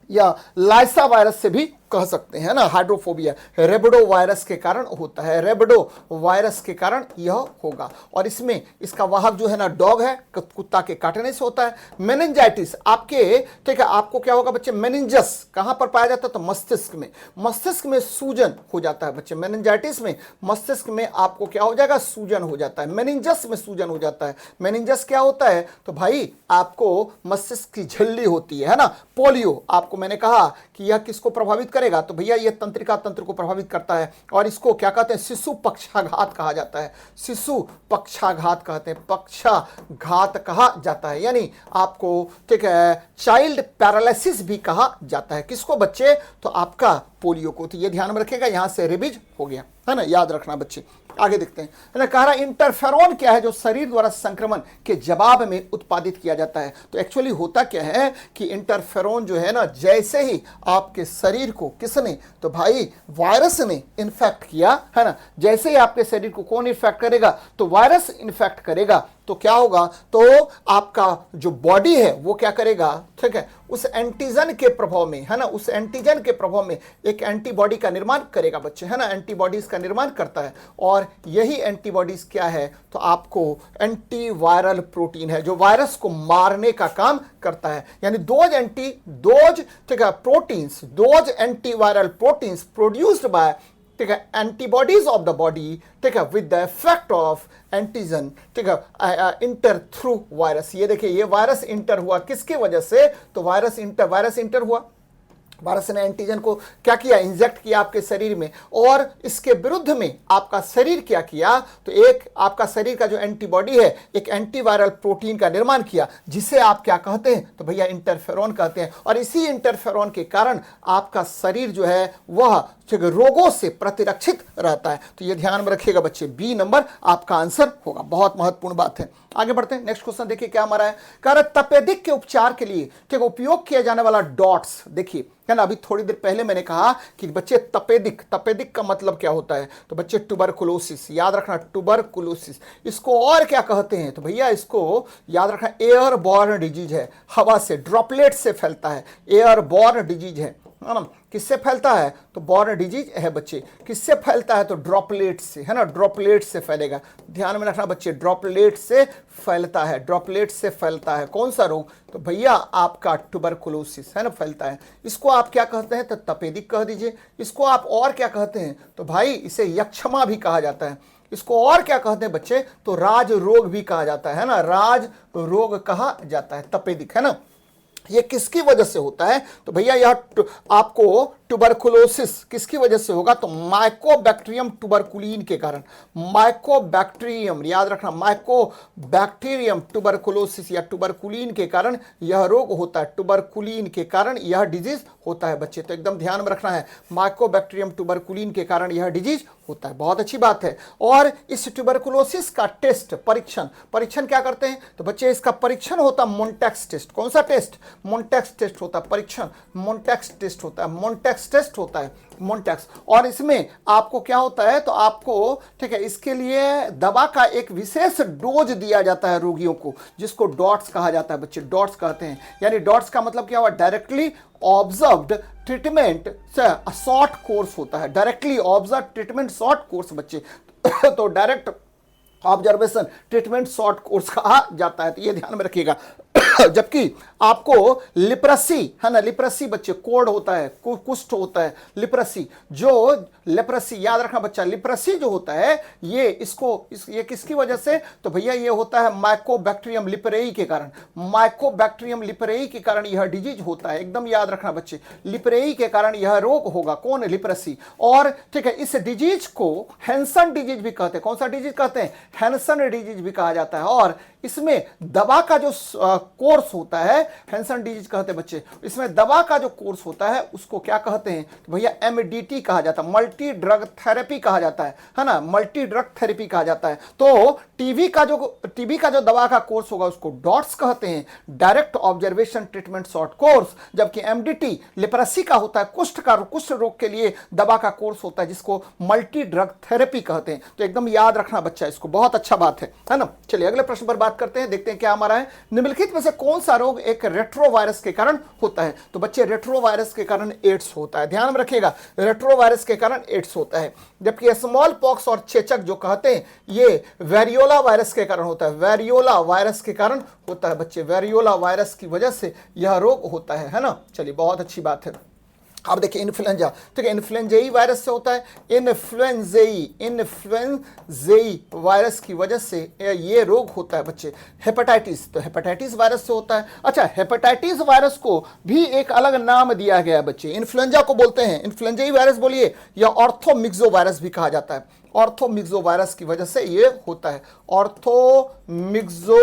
या लाइसा वायरस से भी कह सकते हैं ना, हाइड्रोफोबिया रेबिडो वायरस के कारण होता है, रेबिडो वायरस के कारण यह होगा। और इसमें इसका वाहक जो है ना डॉग है, कुत्ता के काटने से होता है। मेनिंजाइटिस आपके, ठीक है, आपको क्या होगा बच्चे, मेनिंजस कहां पर पाया जाता है, तो मस्तिष्क में, मस्तिष्क में सूजन हो जाता है बच्चे। मेनिंजाइटिस में मस्तिष्क में आपको क्या हो जाएगा, सूजन हो जाता है। मेनिंजस में सूजन हो जाता है। मेनिंजस क्या होता है, तो भाई आपको मस्तिष्क की झिल्ली होती है ना। पोलियो आपको मैंने कहा कि यह किसको प्रभावित करेगा, तो भैया यह तंत्रिका तंत्र को प्रभावित करता है। और इसको क्या कहते हैं, शिशु पक्षाघात कहा जाता है। शिशु पक्षाघात कहते हैं, पक्षाघात कहा जाता है, यानी आपको, ठीक है, चाइल्ड पैरालिसिस भी कहा जाता है। किसको बच्चे, तो आपका पोलियो को। तो ये ध्यान में रखेगा, यहां से रिविज हो गया है ना, याद रखना बच्चे। आगे देखते हैं, है कह रहा इंटरफेरॉन क्या है, जो शरीर द्वारा संक्रमण के जवाब में उत्पादित किया जाता है। तो एक्चुअली होता क्या है कि इंटरफेरॉन जो है ना, जैसे ही आपके शरीर को किसने, तो भाई वायरस ने इन्फेक्ट किया है ना, जैसे ही आपके शरीर को कौन इन्फेक्ट करेगा, तो वायरस इन्फेक्ट करेगा, तो क्या होगा, तो आपका जो बॉडी है वो क्या करेगा, ठीक है, उस एंटीजन के प्रभाव में, है ना, उस एंटीजन के प्रभाव में एक एंटीबॉडी का निर्माण करेगा बच्चे, है ना, एंटीबॉडीज का निर्माण करता है। और यही एंटीबॉडीज क्या है, तो आपको एंटीवायरल प्रोटीन है, जो वायरस को मारने का काम करता है। यानी दोज ठीक है proteins, those antiviral proteins produced by, ठीक है, एंटीबॉडीज ऑफ द बॉडी, ठीक है, with the effect of antigen, ठीक है, इंटर थ्रू वायरस। ये देखिए, ये वायरस इंटर हुआ किसकी वजह से, तो वायरस इंटर हुआ, वायरस ने एंटीजन को क्या किया, इंजेक्ट किया आपके शरीर में, और इसके विरुद्ध में आपका शरीर क्या किया, तो एक आपका शरीर का जो एंटीबॉडी है, एक एंटीवायरल प्रोटीन का निर्माण किया, जिसे आप क्या कहते हैं, तो भैया इंटरफेरॉन कहते हैं। और इसी इंटरफेरॉन के कारण आपका शरीर जो है वह रोगों से प्रतिरक्षित रहता है। तो ये ध्यान में रखिएगा बच्चे, बी नंबर आपका आंसर होगा। बहुत महत्वपूर्ण बात है। आगे बढ़ते हैं, नेक्स्ट क्वेश्चन देखिए क्या हमारा है। कह रहा तपेदिक के उपचार के लिए, ठीक, उपयोग किया जाने वाला डॉट्स, देखिए है ना, अभी थोड़ी देर पहले मैंने कहा कि बच्चे तपेदिक का मतलब क्या होता है, तो बच्चे ट्यूबरकुलोसिस, याद रखना ट्यूबरकुलोसिस। इसको और क्या कहते हैं, तो भैया इसको याद रखना एयरबॉर्न डिजीज है, हवा से, ड्रॉपलेट से फैलता है, एयरबॉर्न डिजीज है ना। किससे फैलता है, तो बॉर्न डिजीज है बच्चे, किससे फैलता है, तो ड्रॉपलेट से, है ना, ड्रॉपलेट से फैलेगा। ध्यान में रखना बच्चे, ड्रॉपलेट से फैलता है, ड्रॉपलेट से फैलता है। कौन सा रोग, तो भैया आपका ट्यूबरकुलोसिस, है ना, फैलता है। इसको आप क्या कहते हैं, तो तपेदिक कह दीजिए। इसको आप और क्या कहते हैं, तो भाई इसे यक्षमा भी कहा जाता है। इसको और क्या कहते हैं बच्चे, तो राज रोग भी कहा जाता है ना, राज रोग कहा जाता है तपेदिक, है ना। ये किसकी वजह से होता है, तो भैया यह आपको ट्यूबरकुलोसिस किसकी वजह से होगा, तो माइकोबैक्टीरियम ट्यूबरकुलिन के कारण। माइकोबैक्टीरियम, याद रखना, माइकोबैक्टीरियम ट्यूबरकुलोसिस या ट्यूबरकुलिन के कारण यह रोग होता है, ट्यूबरकुलिन के कारण यह डिजीज होता है बच्चे। तो एकदम ध्यान में रखना है, माइकोबैक्टीरियम ट्यूबरकुलिन के कारण यह डिजीज होता है। बहुत अच्छी बात है। और इस ट्यूबरकुलोसिस का टेस्ट, परीक्षण क्या करते हैं, तो बच्चे इसका परीक्षण होता है मोन्टेक्स टेस्ट। कौन सा टेस्ट, मोन्टेक्स टेस्ट होता है परीक्षण, मोन्टेक्स टेस्ट होता है, मोन्टेक्स टेस्ट होता है, मोन्टेक्स। और इसमें आपको क्या होता है, तो आपको, ठीक है, इसके लिए दवा का एक विशेष डोज दिया जाता है रोगियों को, जिसको डॉट्स कहा जाता है बच्चे, डॉट्स कहते हैं। यानी डॉट्स का मतलब क्या हुआ, डायरेक्टली ऑब्जर्व्ड ट्रीटमेंट से शॉर्ट कोर्स होता है, directly observe treatment short course बच्चे। तो direct observation treatment short course कहा जाता है। तो ये ध्यान में रखिएगा। जबकि आपको लिप्रेसी, है ना, लिप्रेसी बच्चे कोढ़ होता है, कुष्ठ होता है, लिप्रेसी, जो लेप्रेसी, याद रखना बच्चा, लिप्रेसी जो होता है ये ये किसकी वजह से, तो भैया ये होता है माइकोबैक्टीरियम लिपरेई के कारण। माइकोबैक्टीरियम लिपरेई के कारण यह डिजीज होता है, एकदम याद रखना बच्चे, लिपरेई के कारण यह रोग होगा। कौन, लिप्रेसी। और ठीक है, इस डिजीज को हैंसन डिजीज भी कहते हैं। कौन सा डिजीज कहते हैं, हैंसन डिजीज भी कहा जाता है। और इसमें दवा का जो कोर्स होता है, हैंसन डिजीज कहते हैं बच्चे, इसमें दवा का जो कोर्स होता है उसको क्या कहते हैं, तो भैया MDT कहा जाता है, मल्टी ड्रग थेरेपी कहा जाता है ना, मल्टी ड्रग थेरेपी कहा जाता है। तो टीबी का जो दवा का कोर्स होगा उसको डॉट्स कहते हैं, direct observation treatment short course. जबकि एमडीटी लेप्रेसी का होता है, कुष्ठ रोग के लिए दवा का कोर्स होता है जिसको मल्टी ड्रग थेरेपी कहते हैं। तो एकदम याद रखना बच्चा इसको, बहुत अच्छा बात है ना। चलिए अगले प्रश्न पर बात करते हैं, देखते हैं क्या हमारा है। निम्नलिखित में से कौन सा रोग एक रेट्रोवायरस के कारण होता है? तो बच्चे रेट्रोवायरस के कारण एड्स होता है, ध्यान में रखिएगा, रेट्रोवायरस के कारण एड्स होता है। जबकि स्मॉल पॉक्स और चेचक जो कहते हैं ये वेरियोला वायरस के कारण होता है, वेरियोला वायरस के कारण होता है बच्चे, वेरियोला वायरस की वजह से यह रोग होता है ना। चलिए बहुत अच्छी बात है। अब देखिए इन्फ्लुएंजा, ठीक है, इन्फ्लुएंजाई वायरस से होता है, इन्फ्लुएंजाई वायरस की वजह से ये रोग होता है बच्चे। हेपेटाइटिस, तो हेपेटाइटिस वायरस से होता है। अच्छा, हेपेटाइटिस वायरस को भी एक अलग नाम दिया गया है बच्चे, इन्फ्लुएंजा को बोलते हैं इन्फ्लुएंजाई वायरस बोलिए, या ऑर्थोमिक्सो वायरस भी कहा जाता है। ऑर्थोमिक्सो वायरस की वजह से ये होता है। ऑर्थोमिक्सो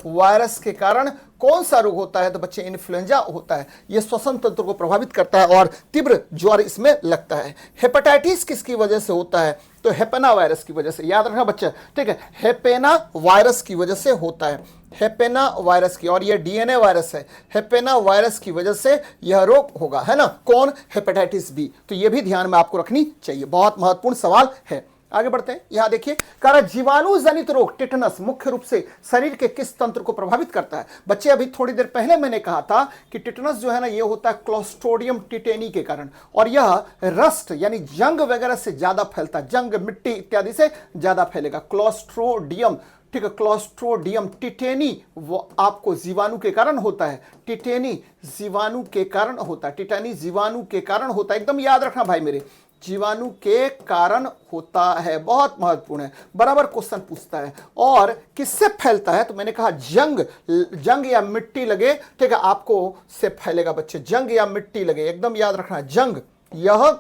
वायरस के कारण कौन सा रोग होता है? तो बच्चे इन्फ्लुएंजा होता है। यह श्वसन तंत्र को प्रभावित करता है और तीव्र ज्वर इसमें लगता है। हेपेटाइटिस किसकी वजह से होता है? तो हेपेना वायरस की वजह से, याद रखना बच्चे, ठीक है, हेपेना वायरस की वजह से होता है, हेपेना वायरस की, और यह डीएनए वायरस है, हेपेना वायरस की वजह से यह रोग होगा, है ना। कौन? Hepatitis B. तो यह भी ध्यान में आपको रखनी चाहिए, बहुत महत्वपूर्ण सवाल है। आगे बढ़ते हैं, यहां देखिए, कारण जीवाणु जनित रोग टिटनस मुख्य रूप से शरीर के किस तंत्र को प्रभावित करता है? बच्चे अभी थोड़ी देर पहले मैंने कहा था कि टिटनस जो है ना ये होता है क्लोस्ट्रोडियम टिटेनी के कारण, और यह रस्ट यानी जंग वगैरह से ज्यादा फैलता है, जंग मिट्टी इत्यादि से ज्यादा फैलेगा। क्लोस्ट्रोडियम, ठीक है, क्लोस्ट्रोडियम टिटेनी वो आपको जीवाणु के कारण होता है, टिटेनी जीवाणु के कारण होता है, टिटेनी जीवाणु के कारण होता है, एकदम याद रखना भाई मेरे, जीवाणु के कारण होता है, बहुत महत्वपूर्ण है, बराबर क्वेश्चन पूछता है। और किससे फैलता है? तो मैंने कहा जंग या मिट्टी लगे, ठीक है, आपको से फैलेगा बच्चे, जंग या मिट्टी लगे, एकदम याद रखना, जंग, यह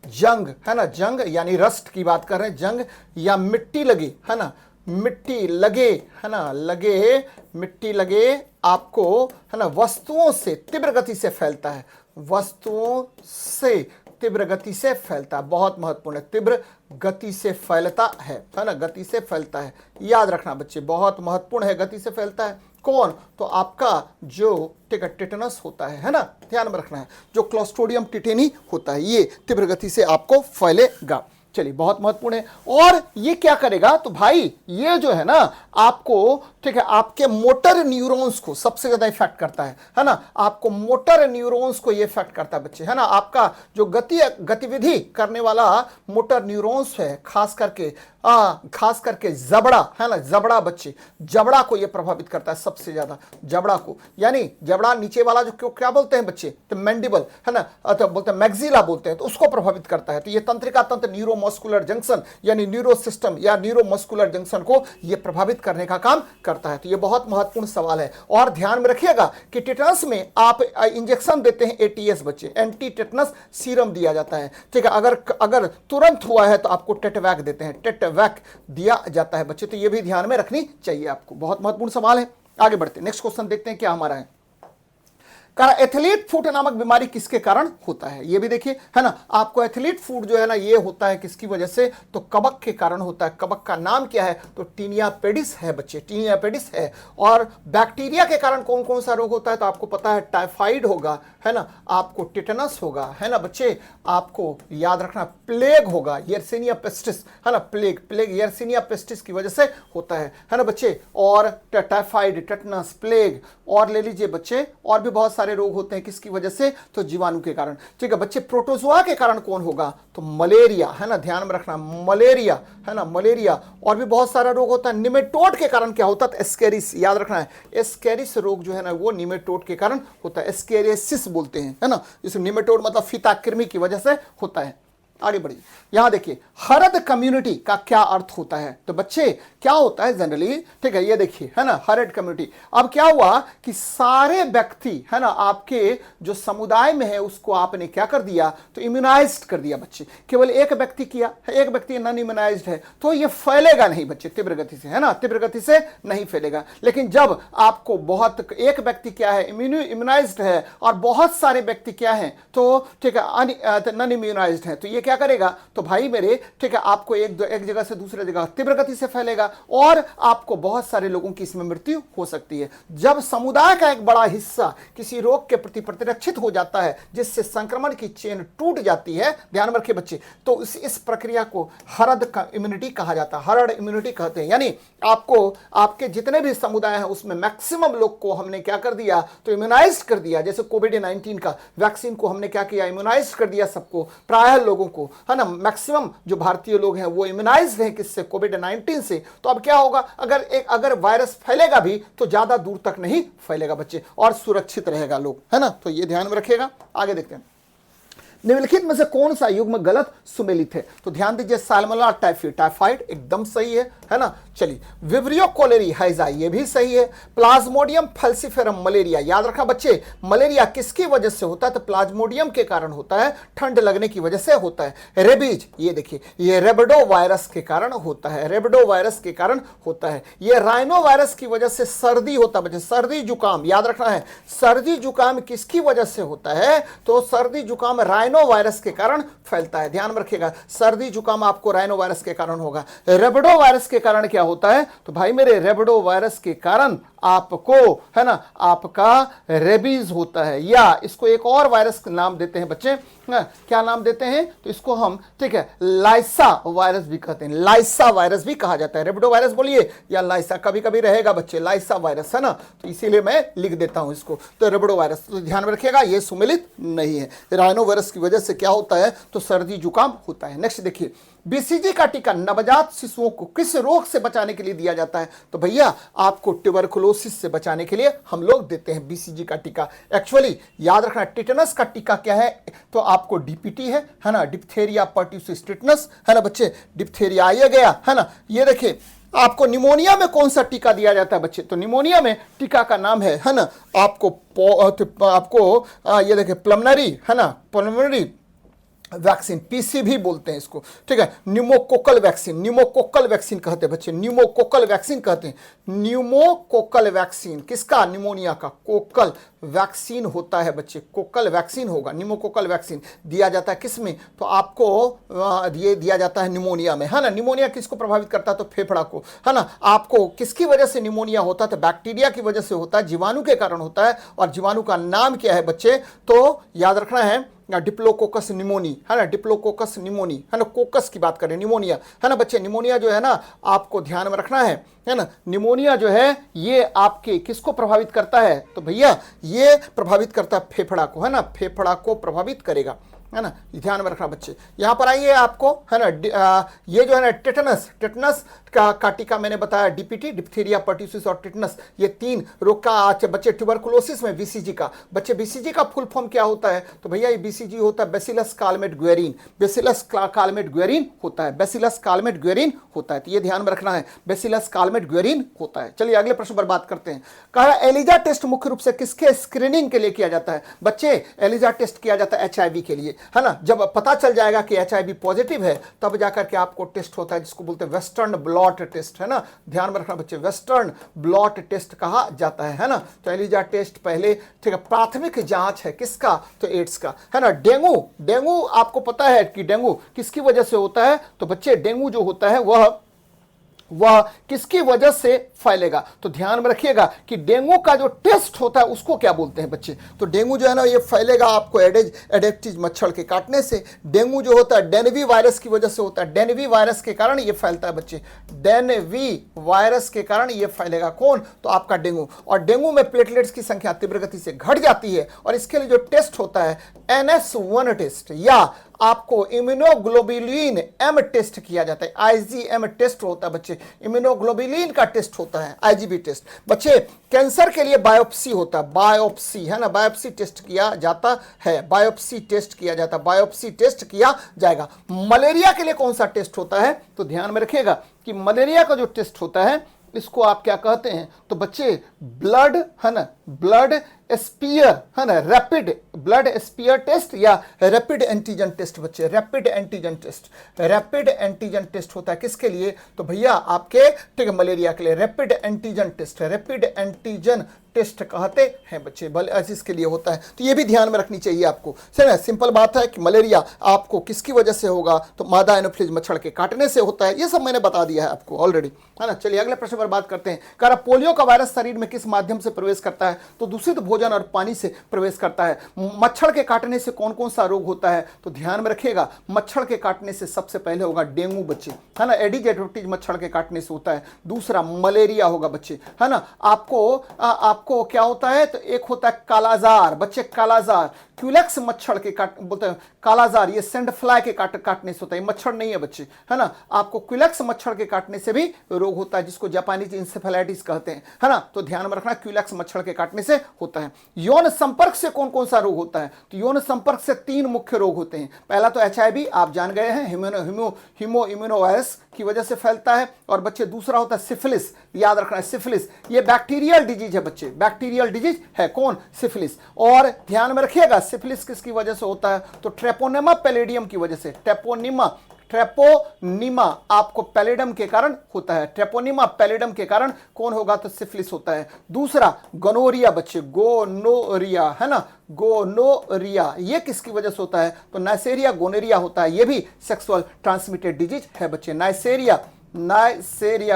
जंग है ना, जंग यानी रस्ट की बात कर रहे हैं, जंग या मिट्टी लगे, है ना, मिट्टी लगे, है ना, लगे, मिट्टी लगे आपको, है ना, वस्तुओं से तीव्र गति से फैलता है, वस्तुओं से तीव्र गति से फैलता है, बहुत महत्वपूर्ण है, तीव्र गति से फैलता है ना, गति से फैलता है, याद रखना बच्चे, बहुत महत्वपूर्ण है, गति से फैलता है। कौन? तो आपका जो टिटनस होता है ना, ध्यान में रखना है, जो क्लोस्ट्रोडियम टिटेनी होता है ये तीव्र गति से आपको फैलेगा। चलिए बहुत महत्वपूर्ण है। और ये क्या करेगा? तो भाई ये जो है ना आपको, ठीक है, आपके मोटर न्यूरॉन्स को सबसे ज्यादा इफेक्ट करता है ना, आपको मोटर न्यूरॉन्स को ये इफेक्ट करता है बच्चे, है ना, आपका जो गतिविधि करने वाला मोटर न्यूरॉन्स है, खास करके जबड़ा, है ना, जबड़ा बच्चे, जबड़ा को ये प्रभावित करता है सबसे ज्यादा, जबड़ा को, यानी जबड़ा नीचे वाला जो क्या बोलते हैं बच्चे? तो मैंडिबल, है ना, तो बोलते हैं मैग्जिला बोलते हैं, तो उसको प्रभावित करता है। तो ये तंत्रिका तंत्र न्यूरोमस्कुलर जंक्शन यानी न्यूरो सिस्टम या न्यूरोमस्कुलर जंक्शन को ये प्रभावित करने का काम करता है। तो ये बहुत महत्वपूर्ण सवाल है, और ध्यान में रखिएगा कि टिटनस में आप इंजेक्शन देते हैं, एटीएस बच्चे, एंटी टिटनस सीरम दिया जाता है, ठीक है, अगर तुरंत हुआ है तो आपको टेटवैक देते हैं, टेटवैक दिया जाता है बच्चे। तो ये भी ध्यान में रखनी चाहिए आपको, बहुत महत्वपूर्ण सवाल है। आगे बढ़ते हैं, नेक्स्ट क्वेश्चन देखते हैं क्या हमारा है। कारण एथलीट फुट नामक बीमारी किसके कारण होता है? ये भी देखिए, है ना, आपको एथलीट फुट जो है ना ये होता है किसकी वजह से? तो कवक के कारण होता है। कवक का नाम क्या है? तो टीनिया पेडिस है बच्चे, टीनिया पेडिस है। और बैक्टीरिया के कारण कौन कौन सा रोग होता है? तो आपको पता है टाइफाइड होगा, है ना, आपको टिटनस होगा, है ना बच्चे, आपको याद रखना प्लेग होगा, यर्सिनिया पेस्टिस, है ना, प्लेग यर्सिनिया पेस्टिस की वजह से होता है ना बच्चे, और टाइफाइड, टिटनस, प्लेग, और ले लीजिए बच्चे, और भी बहुत सारे रोग होते हैं किसकी वजह से? तो जीवाणु के कारण, ठीक है बच्चे। प्रोटोजोआ के कारण कौन होगा? तो मलेरिया, है ना, ध्यान में रखना, मलेरिया, है ना, मलेरिया। और भी बहुत सारा रोग होता है। निमेटोड के कारण क्या होता है? एस्केरिस, याद रखना है, एस्केरिस रोग जो है ना वो निमेटोड के कारण होता है, एस्केरिसिस बोलते हैं, है ना, इस निमेटोड मतलब फीता कृमि की वजह से होता है। आगे बढ़िए, यहां देखिए हरद कम्युनिटी का क्या अर्थ होता है? तो बच्चे क्या होता है जनरली, ठीक है, ये देखिए, है ना, हरद कम्युनिटी। अब क्या हुआ कि सारे व्यक्ति, है ना, आपके जो समुदाय में है उसको आपने क्या कर दिया? तो इम्यूनाइज्ड कर दिया बच्चे। केवल एक व्यक्ति किया, एक व्यक्ति नॉन इम्यूनाइज्ड है, तो ये फैलेगा नहीं बच्चे तीव्र गति से, है ना, तीव्र गति से नहीं फैलेगा। लेकिन जब आपको बहुत, एक व्यक्ति क्या है? इम्यूनाइज्ड है, और बहुत सारे व्यक्ति क्या हैं? तो ठीक है नॉन इम्यूनाइज्ड है, तो ये क्या क्या करेगा, तो भाई मेरे ठीक है, आपको एक जगह से दूसरे जगह तीव्र गति से फैलेगा और आपको बहुत सारे लोगों की इसमें मृत्यु हो सकती है। जब समुदाय का एक बड़ा हिस्सा किसी रोग के प्रति प्रतिरक्षित हो जाता है, जिससे संक्रमण की चेन टूट जाती है, ध्यान में रखिए बच्चे, तो इस प्रक्रिया को हर्ड इम्यूनिटी कहा जाता है, हर्ड इम्यूनिटी कहते हैं। यानी आपको आपके जितने भी समुदाय हैं उसमें मैक्सिमम लोग को हमने क्या कर दिया, तो इम्यूनाइज कर दिया। जैसे कोविड-19 का वैक्सीन को हमने क्या किया, इम्यूनाइज कर दिया सबको, प्रायः लोगों को, है ना, मैक्सिमम जो भारतीय लोग हैं वो इम्यूनाइज हैं किससे, कोविड-19 से। तो अब क्या होगा, अगर वायरस फैलेगा भी तो ज्यादा दूर तक नहीं फैलेगा बच्चे, और सुरक्षित रहेगा लोग, है ना। तो ये ध्यान में रखिएगा। आगे देखते हैं, निम्नलिखित में से कौन सा युग्म गलत सुमेलित है, तो ध्यान दीजिए, साल्मोनेला टाइफाइड एकदम सही है ना। चलिए, विब्रियो कोलेरी हैजा ये भी सही है। प्लाज्मोडियम फैल्सिफेरम मलेरिया, याद रखा बच्चे, मलेरिया किसकी वजह से होता है, तो प्लाज्मोडियम के कारण होता है, ठंड लगने की वजह से होता है। रेबीज, ये देखिए, ये रेबडो वायरस के कारण होता है, रेबडो वायरस के कारण होता है। ये राइनो वायरस की वजह से सर्दी होता है बच्चे, सर्दी जुकाम, याद रखना है, सर्दी जुकाम किसकी वजह से होता है, तो सर्दी जुकाम राइनो वायरस के कारण फैलता है, ध्यान में रखिएगा। सर्दी जुकाम आपको राइनो वायरस के कारण होगा। रेबडो वायरस के कारण क्या होता है, तो भाई मेरे रेबडो वायरस के कारण आपको, है ना, आपका रेबीज होता है, या इसको एक और वायरस का नाम देते हैं बच्चे, क्या नाम देते हैं, तो इसको हम ठीक है लाइसा वायरस भी कहते हैं, लाइसा वायरस भी कहा जाता है। रेबडो वायरस बोलिए या लाइसा, कभी कभी रहेगा बच्चे लाइसा वायरस, है ना, तो इसीलिए मैं लिख देता हूं इसको। तो रेबडो वायरस, तो ध्यान में रखिएगा, ये सुमेलित नहीं है। राइनो वायरस की वजह से क्या होता है, तो सर्दी जुकाम होता है। नेक्स्ट देखिए, बीसीजी का टीका नवजात शिशुओं को किस रोग से बचाने के लिए दिया जाता है, तो भैया आपको ट्यूबरकुलोसिस से बचाने के लिए हम लोग देते हैं बीसीजी का टीका। एक्चुअली याद रखना, टिटनस का टीका क्या है, तो आपको डीपीटी है ना, डिप्थेरिया पर्ट्यूसिस टिटनस, है ना बच्चे, डिप्थेरिया ये गया, है ना। ये देखिए, आपको निमोनिया में कौन सा टीका दिया जाता है बच्चे, तो निमोनिया में टीका का नाम है ना, आपको ये देखिए प्लमनरी, है ना, प्लमनरी वैक्सीन, पीसीवी बोलते हैं इसको, ठीक है, न्यूमोकोकल वैक्सीन, न्यूमोकोकल वैक्सीन कहते हैं बच्चे, न्यूमोकोकल वैक्सीन कहते हैं। न्यूमोकोकल वैक्सीन किसका, निमोनिया का, कोकल वैक्सीन होता है बच्चे, कोकल वैक्सीन होगा, न्यूमोकोकल वैक्सीन दिया जाता है किसमें, तो आपको ये दिया जाता है निमोनिया में, है ना। निमोनिया किसको प्रभावित करता है, तो फेफड़ा को, है ना। आपको किसकी वजह से निमोनिया होता है, तो बैक्टीरिया की वजह से होता है, जीवाणु के कारण होता है, और जीवाणु का नाम क्या है बच्चे, तो याद रखना है डिप्लोकोकस निमोनी, है ना, डिप्लोकोकस निमोनी, है ना, कोकस की बात करें, निमोनिया, है ना बच्चे। निमोनिया जो है ना, आपको ध्यान में रखना है ना, निमोनिया जो है ये आपके किसको प्रभावित करता है, तो भैया ये प्रभावित करता है फेफड़ा को, है ना, फेफड़ा को प्रभावित करेगा, है ना, ध्यान में रखना बच्चे। यहां पर आइए आपको, है ना, ये जो है ना टेटनस का टीका मैंने बताया, डीपीटी, डिप्थीरिया पर्ट्यूसिस और टिटनस, ये 3 रोग का बच्चे। ट्यूबरकुलोसिस में बीसीजी का बच्चे, बीसीजी का फुल फॉर्म क्या होता है, तो भैया ये बीसीजी होता है बेसिलस कालमेट ग्वेरिन, बेसिलस कालमेट ग्वेरिन होता है, बेसिलस कालमेट ग्वेरिन होता है, तो ये ध्यान में रखना है, बेसिलस कालमेट ग्वेरिन होता है। चलिए अगले प्रश्न पर बात करते हैं। कहा एलिजा टेस्ट मुख्य रूप से किसके स्क्रीनिंग के लिए किया जाता है, बच्चे एलिजा टेस्ट किया जाता है एचआईवी के लिए, है ना। जब पता चल जाएगा कि एचआईवी पॉजिटिव है तब जाकर के आपको टेस्ट होता है, जिसको बोलते हैं वेस्टर्न ब्लॉट टेस्ट, है ना, ध्यान में रखना बच्चे, वेस्टर्न ब्लॉट टेस्ट कहा जाता है ना। तो एलिजा टेस्ट पहले, ठीक है, प्राथमिक जांच है किसका, तो एड्स का, है ना। डेंगू आपको पता है कि डेंगू किसकी वजह से होता है, तो बच्चे डेंगू जो होता है वह किसकी वजह से फैलेगा, तो ध्यान में रखिएगा कि डेंगू का जो टेस्ट होता है उसको क्या बोलते हैं बच्चे, तो डेंगू जो है ना ये फैलेगा आपको एडेक्टिज मच्छर के काटने से। डेंगू जो होता है डेनवी वायरस की वजह से होता है, डेनवी वायरस के कारण ये फैलता है बच्चे, डेनवी वायरस के कारण ये फैलेगा कौन, तो आपका डेंगू। और डेंगू में प्लेटलेट्स की संख्या तीव्र गति से घट जाती है, और इसके लिए जो टेस्ट होता है NS1 टेस्ट या आपको इम्यूनोग्लोबुलिन एम टेस्ट किया जाता है, IgM टेस्ट होता है बच्चे, इम्यूनोग्लोबुलिन का टेस्ट होता है, IgB टेस्ट। बच्चे कैंसर के लिए बायोप्सी होता है, बायोप्सी, है ना, बायोप्सी टेस्ट किया जाता है, बायोप्सी टेस्ट किया जाता है, बायोप्सी टेस्ट किया जाएगा। मलेरिया के लिए कौन सा टेस्ट होता है, तो ध्यान में रखिएगा कि मलेरिया का जो टेस्ट होता है इसको आप क्या कहते हैं, तो बच्चे ब्लड, है ना, ब्लड स्पीयर, है ना, रैपिड ब्लड स्पीयर टेस्ट या रैपिड एंटीजन टेस्ट बच्चे, rapid antigen test, rapid antigen test होता है किसके लिए, तो भैया आपके, ठीक है, मलेरिया के लिए rapid antigen test, rapid antigen test कहते हैं बच्चे, बलियासिस के लिए होता है। तो ये भी ध्यान में रखनी चाहिए आपको। सही, सिंपल बात है कि मलेरिया आपको किसकी वजह से होगा, तो मादा एनोफिलीज मच्छर के काटने से होता है। ये सब मैंने बता दिया है आपको ऑलरेडी, है ना। चलिए अगले प्रश्न पर बात करते हैं। कह रहा पोलियो का वायरस शरीर में किस माध्यम से प्रवेश करता है, तो दूषित भोजन और पानी से प्रवेश करता है। मच्छर के काटने से कौन कौन सा रोग होता है, तो ध्यान में रखिएगा, मच्छर के काटने से सबसे पहले होगा डेंगू बच्चे, है ना। एडिस एडिप्टिस मच्छर के काटने से होता है। दूसरा मलेरिया होगा बच्चे, है ना। आपको क्या होता है, तो एक होता है कालाजार बच्चे, कालाजार क्यूलेक्स मच्छर के बोलते हैं कालाजार, ये सैंड फ्लाई के काटने से होता है, मच्छर नहीं है बच्चे, है ना। आपको क्यूलेक्स मच्छर के काटने से भी रोग होता है, जिसको जापानीज इंसेफेलाइटिस कहते हैं, है ना। तो ध्यान में रखना, क्यूलेक्स मच्छर के काटने से होता है। यौन संपर्क से कौन कौन सा रोग होता है, तो यौन संपर्क से 3 मुख्य रोग होते हैं। पहला तो HIV आप जान गए हैं, हिमो इम्यूनोवायरस की वजह से फैलता है। और बच्चे दूसरा होता है सिफिलिस, याद रखना है सिफिलिस, ये बैक्टीरियल डिजीज है बच्चे, बैक्टीरियल डिजीज है कौन, सिफिलिस। और ध्यान में रखिएगा सिफिलिस किसकी वजह से होता है, तो ट्रेपोनेमा पैलिडियम की वजह से, ट्रेपोनिमा आपको पैलिडम के कारण होता है, ट्रेपोनिमा पैलिडम के कारण कौन होगा, तो सिफिलिस होता है। दूसरा गोनोरिया बच्चे, गोनोरिया, है ना, गोनोरिया, ये किसकी वजह से होता है, तो नाइसेरिया गोनोरिया होता है। ये भी सेक्सुअल ट्रांसमिटेड डिजीज है बच्चे, नाइसेरिया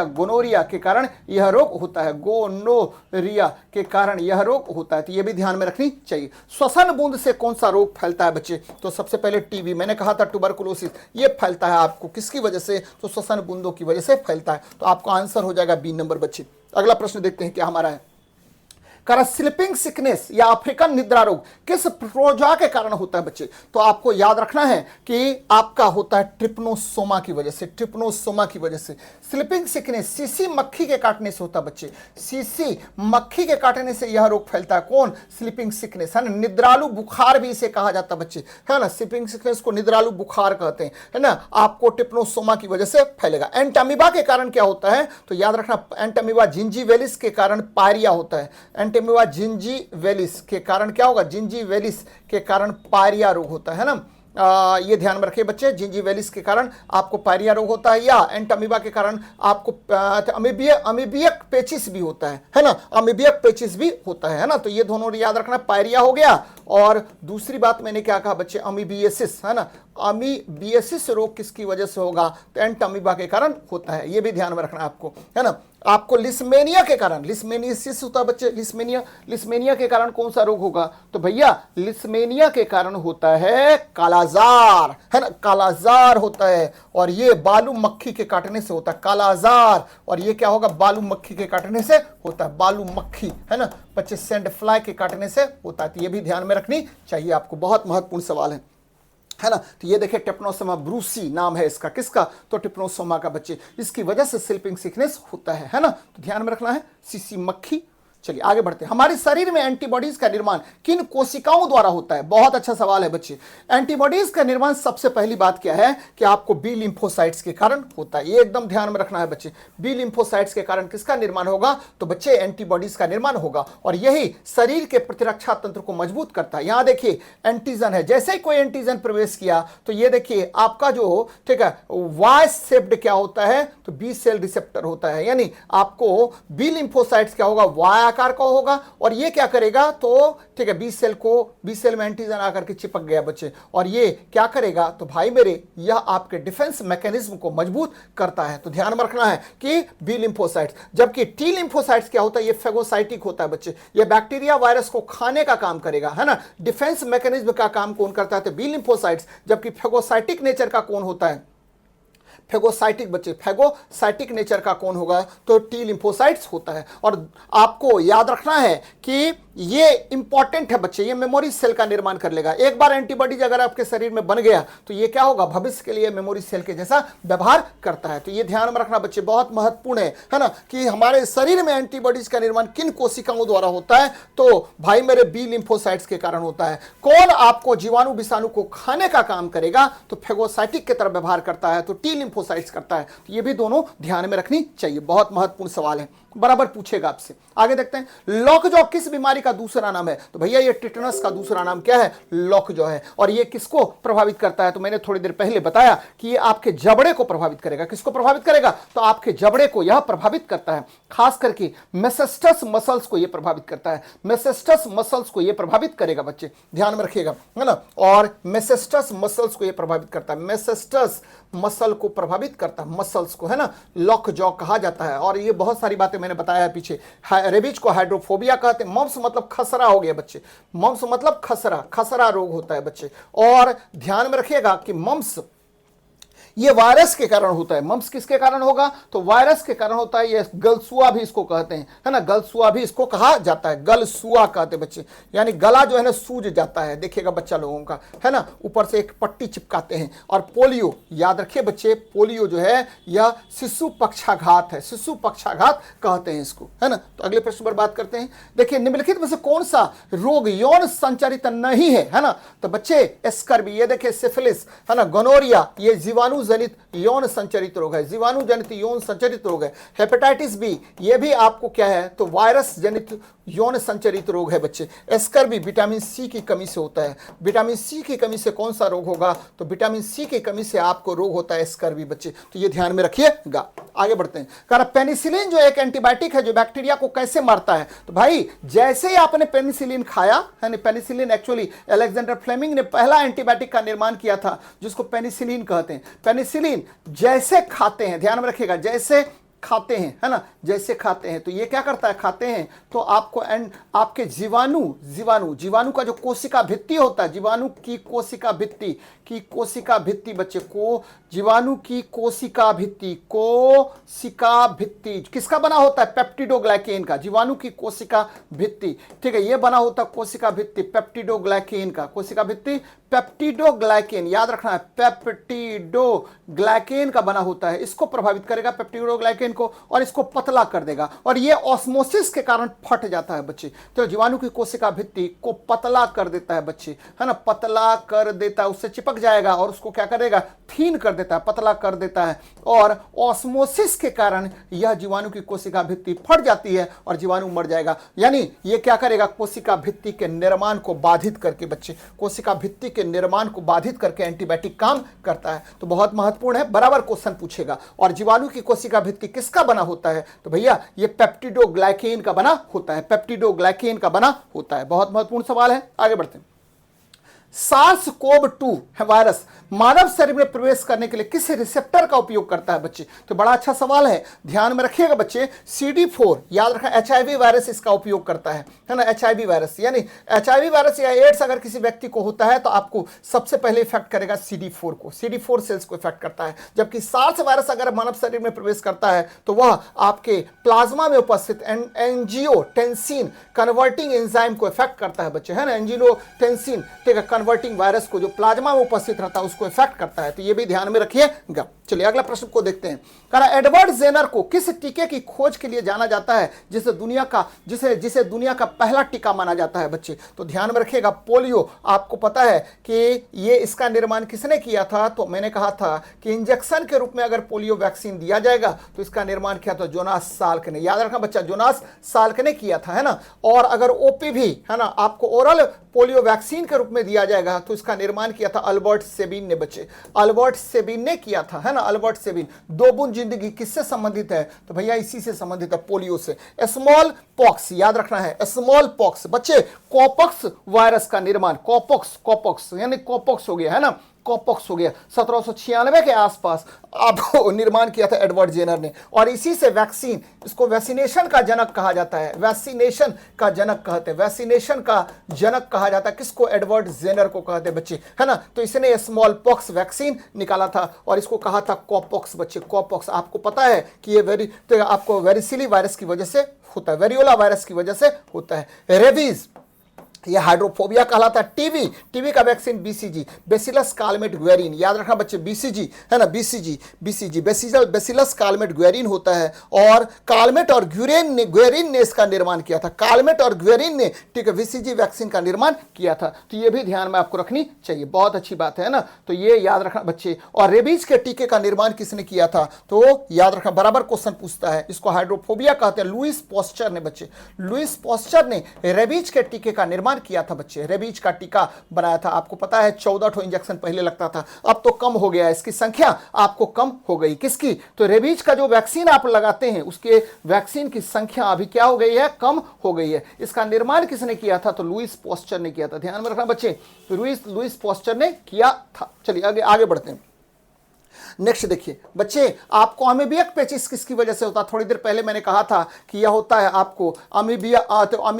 गोनोरिया के कारण यह रोग होता है, गोनोरिया के कारण यह रोग होता है। तो यह भी ध्यान में रखनी चाहिए। श्वसन बूंद से कौन सा रोग फैलता है बच्चे, तो सबसे पहले टीबी, मैंने कहा था ट्यूबरकुलोसिस, ये फैलता है आपको किसकी वजह से, तो श्वसन बूंदों की वजह से फैलता है। तो आपका आंसर हो जाएगा बी नंबर बच्चे। अगला प्रश्न देखते हैं क्या हमारा है। स्लीपिंग सिकनेस या अफ्रीकन निद्रा रोग किस प्रोटोजोआ के कारण होता है बच्चे, तो आपको याद रखना है कि आपका होता है ट्रिप्नोसोमा की वजह से, ट्रिप्नोसोमा की वजह से। स्लीपिंग सिकनेस सीसी मक्खी के काटने से होता है बच्चे, सीसी मक्खी के काटने से यह रोग फैलता है, कौन, स्लीपिंग सिकनेस, है ना। निद्रालु बुखार भी इसे कहा जाता है बच्चे, है ना। स्लीपिंग सिकनेस को निद्रालु बुखार कहते हैं, है ना। आपको ट्रिप्नोसोमा की वजह से फैलेगा। एंटामीबा के कारण क्या होता है, तो याद रखना एंटामीबा जिंजीवेलिस के कारण पायरिया होता है, एंटामीबा जिंजीवेलिस के कारण क्या होगा, जिंजीवेलिस के कारण पायरिया रोग होता है ना। ये ध्यान में रखिए बच्चे, जिंजीवेलिस के कारण आपको पायरिया रोग होता है, या एंटामीबा के कारण आपको अमीबियक पेचिस भी होता है ना, अमीबियक पेचिस भी होता है ना। तो ये दोनों याद रखना, पायरिया हो गया। और दूसरी बात मैंने क्या कहा बच्चे, अमीबियसिस, है ना। अमीबियसिस रोग किसकी वजह से होगा, तो एंटामीबा के कारण होता है, ये भी ध्यान में रखना आपको, है ना। आपको लिस्मेनिया के कारण, लिस्मेनियसिस होता है बच्चे, लिस्मेनिया के कारण कौन सा रोग होगा, तो भैया लिस्मेनिया के कारण होता है कालाजार, है ना, कालाजार होता है। और ये बालू मक्खी के काटने से होता है कालाजार, और ये क्या होगा, बालू मक्खी के काटने से होता है, बालू मक्खी, है ना बच्चे, सैंड फ्लाई के काटने से होता है। तो ये भी ध्यान में रखनी चाहिए आपको, बहुत महत्वपूर्ण सवाल है ना। तो ये देखिए ट्रिप्नोसोमा ब्रूसी नाम है इसका, किसका, तो ट्रिप्नोसोमा का बच्चे, इसकी वजह से स्लीपिंग सिकनेस होता है ना। तो ध्यान में रखना है सीसी मक्खी। चलिए आगे बढ़ते हैं। हमारे शरीर में एंटीबॉडीज का निर्माण किन कोशिकाओं द्वारा होता है, बहुत अच्छा सवाल है बच्चे। एंटीबॉडीज का निर्माण सबसे पहली बात क्या है कि आपको बी लिम्फोसाइट्स के कारण होता है, ये एकदम ध्यान में रखना है बच्चे। बी लिम्फोसाइट्स के कारण किसका निर्माण होगा, तो बच्चे एंटीबॉडीज का निर्माण होगा, और यही शरीर के प्रतिरक्षा तंत्र को मजबूत करता है। यहां देखिए एंटीजन है, जैसे ही कोई एंटीजन प्रवेश किया तो ये देखिए आपका जो, ठीक है, वाई शेप्ड क्या होता है, तो बी सेल रिसेप्टर होता है, यानी आपको बी लिम्फोसाइट्स क्या होगा, वाई आकार का होगा, और ये क्या करेगा, तो ठीक है, बी सेल में एंटीजन आकर के चिपक गया बच्चे, और ये क्या करेगा, तो भाई मेरे यह आपके डिफेंस मैकेनिज्म को मजबूत करता है। तो ध्यान में रखना है कि बी लिम्फोसाइट्स, जबकि टी लिम्फोसाइट्स क्या होता है, ये फेगोसाइटिक होता है बच्चे, ये बैक्टीरिया वायरस को खाने का काम करेगा, है ना। डिफेंस मैकेनिज्म का काम कौन करता है, तो बी लिम्फोसाइट्स, जबकि फेगोसाइटिक नेचर का कौन होता है, फेगोसाइटिक बच्चे, फेगोसाइटिक नेचर का कौन होगा, तो टी लिम्फोसाइट्स होता है। और आपको याद रखना है कि ये इंपॉर्टेंट है बच्चे, ये मेमोरी सेल का निर्माण कर लेगा। एक बार एंटीबॉडीज अगर आपके शरीर में बन गया तो ये क्या होगा, भविष्य के लिए मेमोरी सेल के जैसा व्यवहार करता है। तो ये ध्यान में रखना बच्चे, बहुत महत्वपूर्ण है ना, कि हमारे शरीर में एंटीबॉडीज का निर्माण किन कोशिकाओं द्वारा होता है, तो भाई मेरे बी लिम्फोसाइट्स के कारण होता है। कौन आपको जीवाणु विषाणु को खाने का काम करेगा, तो फेगोसाइटिक की तरह व्यवहार करता है, तो टी लिम्फोसाइट्स करता है। तो ये भी दोनों ध्यान में रखनी चाहिए, बहुत महत्वपूर्ण सवाल है, बराबर पूछेगा आपसे। आगे देखते हैं, लॉकजॉ किस बीमारी का का दूसरा नाम है? तो भैया ये टिटनस का दूसरा नाम क्या है? लॉकजॉ है। और ये किसको प्रभावित करता है? तो मैंने थोड़ी देर पहले बताया कि ये आपके जबड़े को प्रभावित करेगा। किसको प्रभावित करेगा? तो आपके जबड़े को यह प्रभावित करता है, खास करके मेसेस्टस मसल्स को ये प्रभावित करता है। मेसेस्टस मसल्स को ये प्रभावित करेगा बच्चे, ध्यान में रखिएगा, है ना। और मेसेस्टस मसल्स को ये प्रभावित करता है, मेसेस्टस मसल को प्रभावित करता है, मसल्स को, है ना, लॉकजॉ कहा जाता है। और ये बहुत सारी बातें मैंने बताया है पीछे। रेबीज को हाइड्रोफोबिया कहते हैं। मम्प्स मतलब खसरा हो गया बच्चे, मम्प्स मतलब खसरा, खसरा रोग होता है बच्चे। और ध्यान में रखिएगा कि मम्प्स ये वायरस के कारण होता है। मम्प्स किसके कारण होगा? तो वायरस के कारण होता है। ये गलसुआ भी इसको कहते हैं, है ना, गलसुआ भी इसको कहा जाता है, गलसुआ कहते हैं बच्चे, यानी गला जो है ना सूज जाता है, देखिएगा बच्चा लोगों का, है ना, ऊपर से एक पट्टी चिपकाते हैं। और पोलियो, याद रखिए बच्चे, पोलियो जो है यह शिशु पक्षाघात है, शिशु पक्षाघात कहते हैं इसको, है ना। तो अगले प्रश्न पर बात करते हैं। देखिए निम्नलिखित में से कौन सा रोग यौन संचारित नहीं है ना? तो बच्चे स्कर्वी, ये देखिए सिफिलिस, है ना, गोनोरिया, ये जीवाणु जनित यौन संचरित रोग है, जीवाणु जनित यौन संचरित रोग है। हेपेटाइटिस बी, ये भी आपको क्या है? तो वायरस जनित यौन संचरित रोग है बच्चे। स्कर्वी विटामिन सी की कमी से होता है। विटामिन सी की कमी से कौन सा रोग होगा? तो विटामिन सी की कमी से आपको रोग होता है स्कर्वी बच्चे, तो ये ध्यान में रखिएगा। आगे बढ़ते हैं। कारण पेनिसिलिन जो एक एंटीबायोटिक है जो बैक्टीरिया को कैसे मारता है? तो भाई जैसे ही आपने पेनिसिलिन खाया, है ना, पेनिसिलिन एक्चुअली अलेक्जेंडर फ्लेमिंग ने पहला एंटीबायोटिक का निर्माण किया था जिसको पेनिसिलिन कहते हैं। पेनिसिलिन जैसे खाते हैं, ध्यान में रखिएगा, जैसे खाते हैं, है ना, जैसे खाते हैं, तो ये क्या करता है? खाते हैं तो आपको आपके जीवाणु का जो कोशिका भित्ति होता है, जीवाणु की कोशिका भित्ति बच्चे को, जीवाणु की कोशिका भित्ति किसका बना होता है? पेप्टिडोग्लाइकेन का। जीवाणु की कोशिका भित्ति, ठीक है, ये बना होता है कोशिका भित्ति पेप्टिडोग्लाइकेन का। कोशिका भित्ति पेप्टिडोग्लाइकेन, याद रखना है, पेप्टिडोग्लाइकेन का बना होता है। इसको प्रभावित करेगा पेप्टिडोग्लाइकेन को और इसको पतला कर देगा और ये ऑस्मोसिस के कारण फट जाता है बच्चे। तो जीवाणु की कोशिका भित्ति को पतला कर देता है बच्चे, है ना, पतला कर देता है, उससे चिपक जाएगा और उसको क्या करेगा? थीन कर देता है, पतला कर देता है। और ऑस्मोसिस के कारण यह जीवाणु की कोशिका भित्ति फट जाती है और जीवाणु मर जाएगा। यानी ये क्या करेगा? कोशिका भित्ति के निर्माण को बाधित करके बच्चे, कोशिका भित्ति के निर्माण को बाधित करके एंटीबायोटिक काम करता है। तो बहुत महत्वपूर्ण है, बराबर क्वेश्चन पूछेगा। और जीवाणु की कोशिका भित्ति किसका बना होता है? तो भैया ये पेप्टिडोग्लाइकेन का बना होता है, पेप्टिडोग्लाइकेन का बना होता है। बहुत महत्वपूर्ण सवाल है, आगे बढ़ते हैं। SARS-CoV-2 है वायरस मानव शरीर में प्रवेश करने के लिए किस रिसेप्टर का उपयोग करता है बच्चे? तो बड़ा अच्छा सवाल है, ध्यान में रखिएगा बच्चे। CD4, याद रखना, HIV वायरस इसका उपयोग करता है ना, HIV वायरस, यानी HIV वायरस या एड्स अगर किसी व्यक्ति को होता है तो आपको सबसे पहले इफेक्ट करेगा CD4 को, CD4 सेल्स को इफेक्ट करता है। जबकि SARS वायरस अगर मानव शरीर में प्रवेश करता है तो वह आपके प्लाज्मा में उपस्थित एंजियोटेंसिन कन्वर्टिंग एंजाइम को इफेक्ट करता है बच्चे, है ना, एंजियोटेंसिन, ठीक है, कन्वर्टिंग वायरस को जो प्लाज्मा में उपस्थित रहता है उसको इफेक्ट करता है। तो ये भी ध्यान में रखिएगा। चलिए अगला प्रश्न को देखते हैं। एडवर्ड जेनर को किस टीके की खोज के लिए जाना जाता है जिसे दुनिया का पहला टीका माना जाता है बच्चे? तो ध्यान में रखिएगा, पोलियो, आपको पता है कि ये इसका निर्माण किसने किया था? तो मैंने कहा था कि इंजेक्शन के रूप में अगर पोलियो वैक्सीन दिया जाएगा तो इसका निर्माण किया था जोनास साल्क ने, याद रखना बच्चा, जोनास साल्क ने किया था, है ना। और अगर ओपीवी, है ना, आपको ओरल पोलियो वैक्सीन के रूप में दिया जाएगा तो इसका निर्माण किया था अल्बर्ट सेबिन ने बच्चे, अल्बर्ट सेबिन ने किया था, है ना, अल्बर्ट सेबिन। दो बूंद जिंदगी किससे संबंधित है? तो भैया इसी से संबंधित है, पोलियो से। स्मॉल पॉक्स, याद रखना है, स्मॉल पॉक्स बच्चे, कॉपॉक्स वायरस का निर्माण, कॉपॉक्स यानी कॉपॉक्स हो गया, है ना, कॉपॉक्स हो गया 1796 के आसपास आपको निर्माण किया था एडवर्ड जेनर ने। और इसी से वैक्सीन, इसको वैक्सीनेशन का जनक कहा जाता है, वैक्सीनेशन का जनक कहते हैं, वैक्सीनेशन का जनक कहा जाता है किसको? एडवर्ड जेनर को कहते हैं बच्चे, है ना। तो इसने स्मॉल पॉक्स वैक्सीन निकाला था और इसको कहा था कॉपॉक्स बच्चे, कॉपॉक्स। आपको पता है कि ये तो आपको वेरिसिली वायरस की वजह से होता है, वेरियोला वायरस की वजह से होता है। रेबीज, ये हाइड्रोफोबिया कहलाता है। टीबी, टीबी का वैक्सीन बीसीजी, बेसिलस कालमेट ग्वेरिन, याद रखना बच्चे, बीसीजी है ना, बीसीजी बेसिलस कालमेट ग्वेरिन होता है। और कालमेट और ग्वेरिन ने इसका निर्माण किया था। कालमेट और ग्वेरिन ने, ठीक है, बीसीजी वैक्सीन का निर्माण किया था। तो ये भी ध्यान में आपको रखनी चाहिए, बहुत अच्छी बात है ना। तो ये याद रखना बच्चे। और रेबीज के टीके का निर्माण किसने किया था? तो याद रखना, बराबर क्वेश्चन पूछता है। इसको हाइड्रोफोबिया कहते हैं। लुईस पॉस्चर ने बच्चे, लुईस पॉस्चर ने रेबीज के टीके का निर्माण किया था बच्चे। रेबीज का टीका बनाया था। आपको पता है 14 ठो इंजेक्शन पहले लगता था, अब तो कम हो गया है, इसकी संख्या आपको कम हो गई। किसकी? तो रेबीज का जो वैक्सीन आप लगाते हैं उसके वैक्सीन की संख्या अभी क्या हो गई है? कम हो गई है। इसका निर्माण किसने किया था? तो लुईस पॉस्चर ने किया था। ध्यान में रखना बच्चे, लुईस पॉस्चर ने किया था। चलिए आगे बढ़ते हैं। नेक्स्ट देखिए बच्चे, आपको अमीबियक पेचिस किसकी वजह से होता है? थोड़ी देर पहले मैंने कहा था कि यह होता है आपको अमीबिया,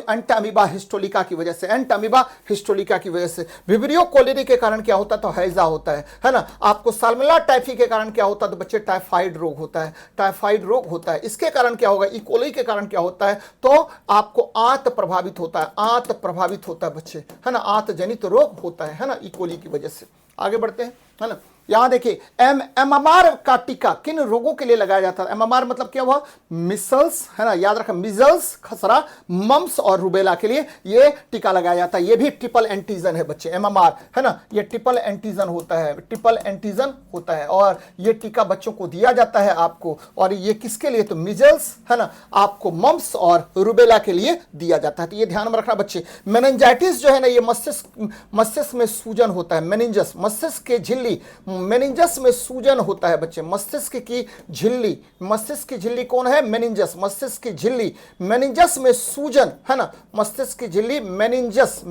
एंट अमीबा हिस्टोलिका की वजह से, एंट अमीबा हिस्टोलिका की वजह से। विब्रियो कोलेरी के कारण क्या होता है? तो हैजा होता है ना। आपको साल्मोनेला टाइफी के कारण क्या होता है? तो बच्चे टाइफाइड रोग होता है, टाइफाइड रोग होता है। इसके कारण क्या होगा? इकोली के कारण क्या होता है? तो आपको आंत प्रभावित होता है, आंत प्रभावित होता है बच्चे, है ना, आंत जनित रोग होता है ना, इकोली की वजह से। आगे बढ़ते हैं, है ना। यहां देखिए, एमएमआर का टीका किन रोगों के लिए लगाया जाता है? एमएमआर मतलब क्या हुआ? मिसल्स, है ना, याद रखा, मिजल्स, खसरा, मम्स और रुबेला के लिए ये टीका लगाया जाता है। ये भी ट्रिपल एंटीजन है बच्चे, एमएमआर, है ना, ये ट्रिपल एंटीजन होता है, ट्रिपल एंटीजन होता है। और ये टीका बच्चों को दिया जाता है आपको। और ये किसके लिए? तो मिजल्स, है ना, आपको मम्स और रुबेला के लिए दिया जाता है। तो ये ध्यान में रखना बच्चे। मेनिंजाइटिस जो है ना, ये मस्तिष्क में सूजन होता है। मेनिंजस, मस्तिष्क के झिल्ली, मेनिंजस में सूजन होता है बच्चे। मस्तिष्क की झिल्ली, मस्तिष्क की झिल्ली कौन है? मेनिंजस, मस्तिष्क की झिल्ली, मेनिंजस में सूजन, है ना, मस्तिष्क की झिल्ली, मेनिंजस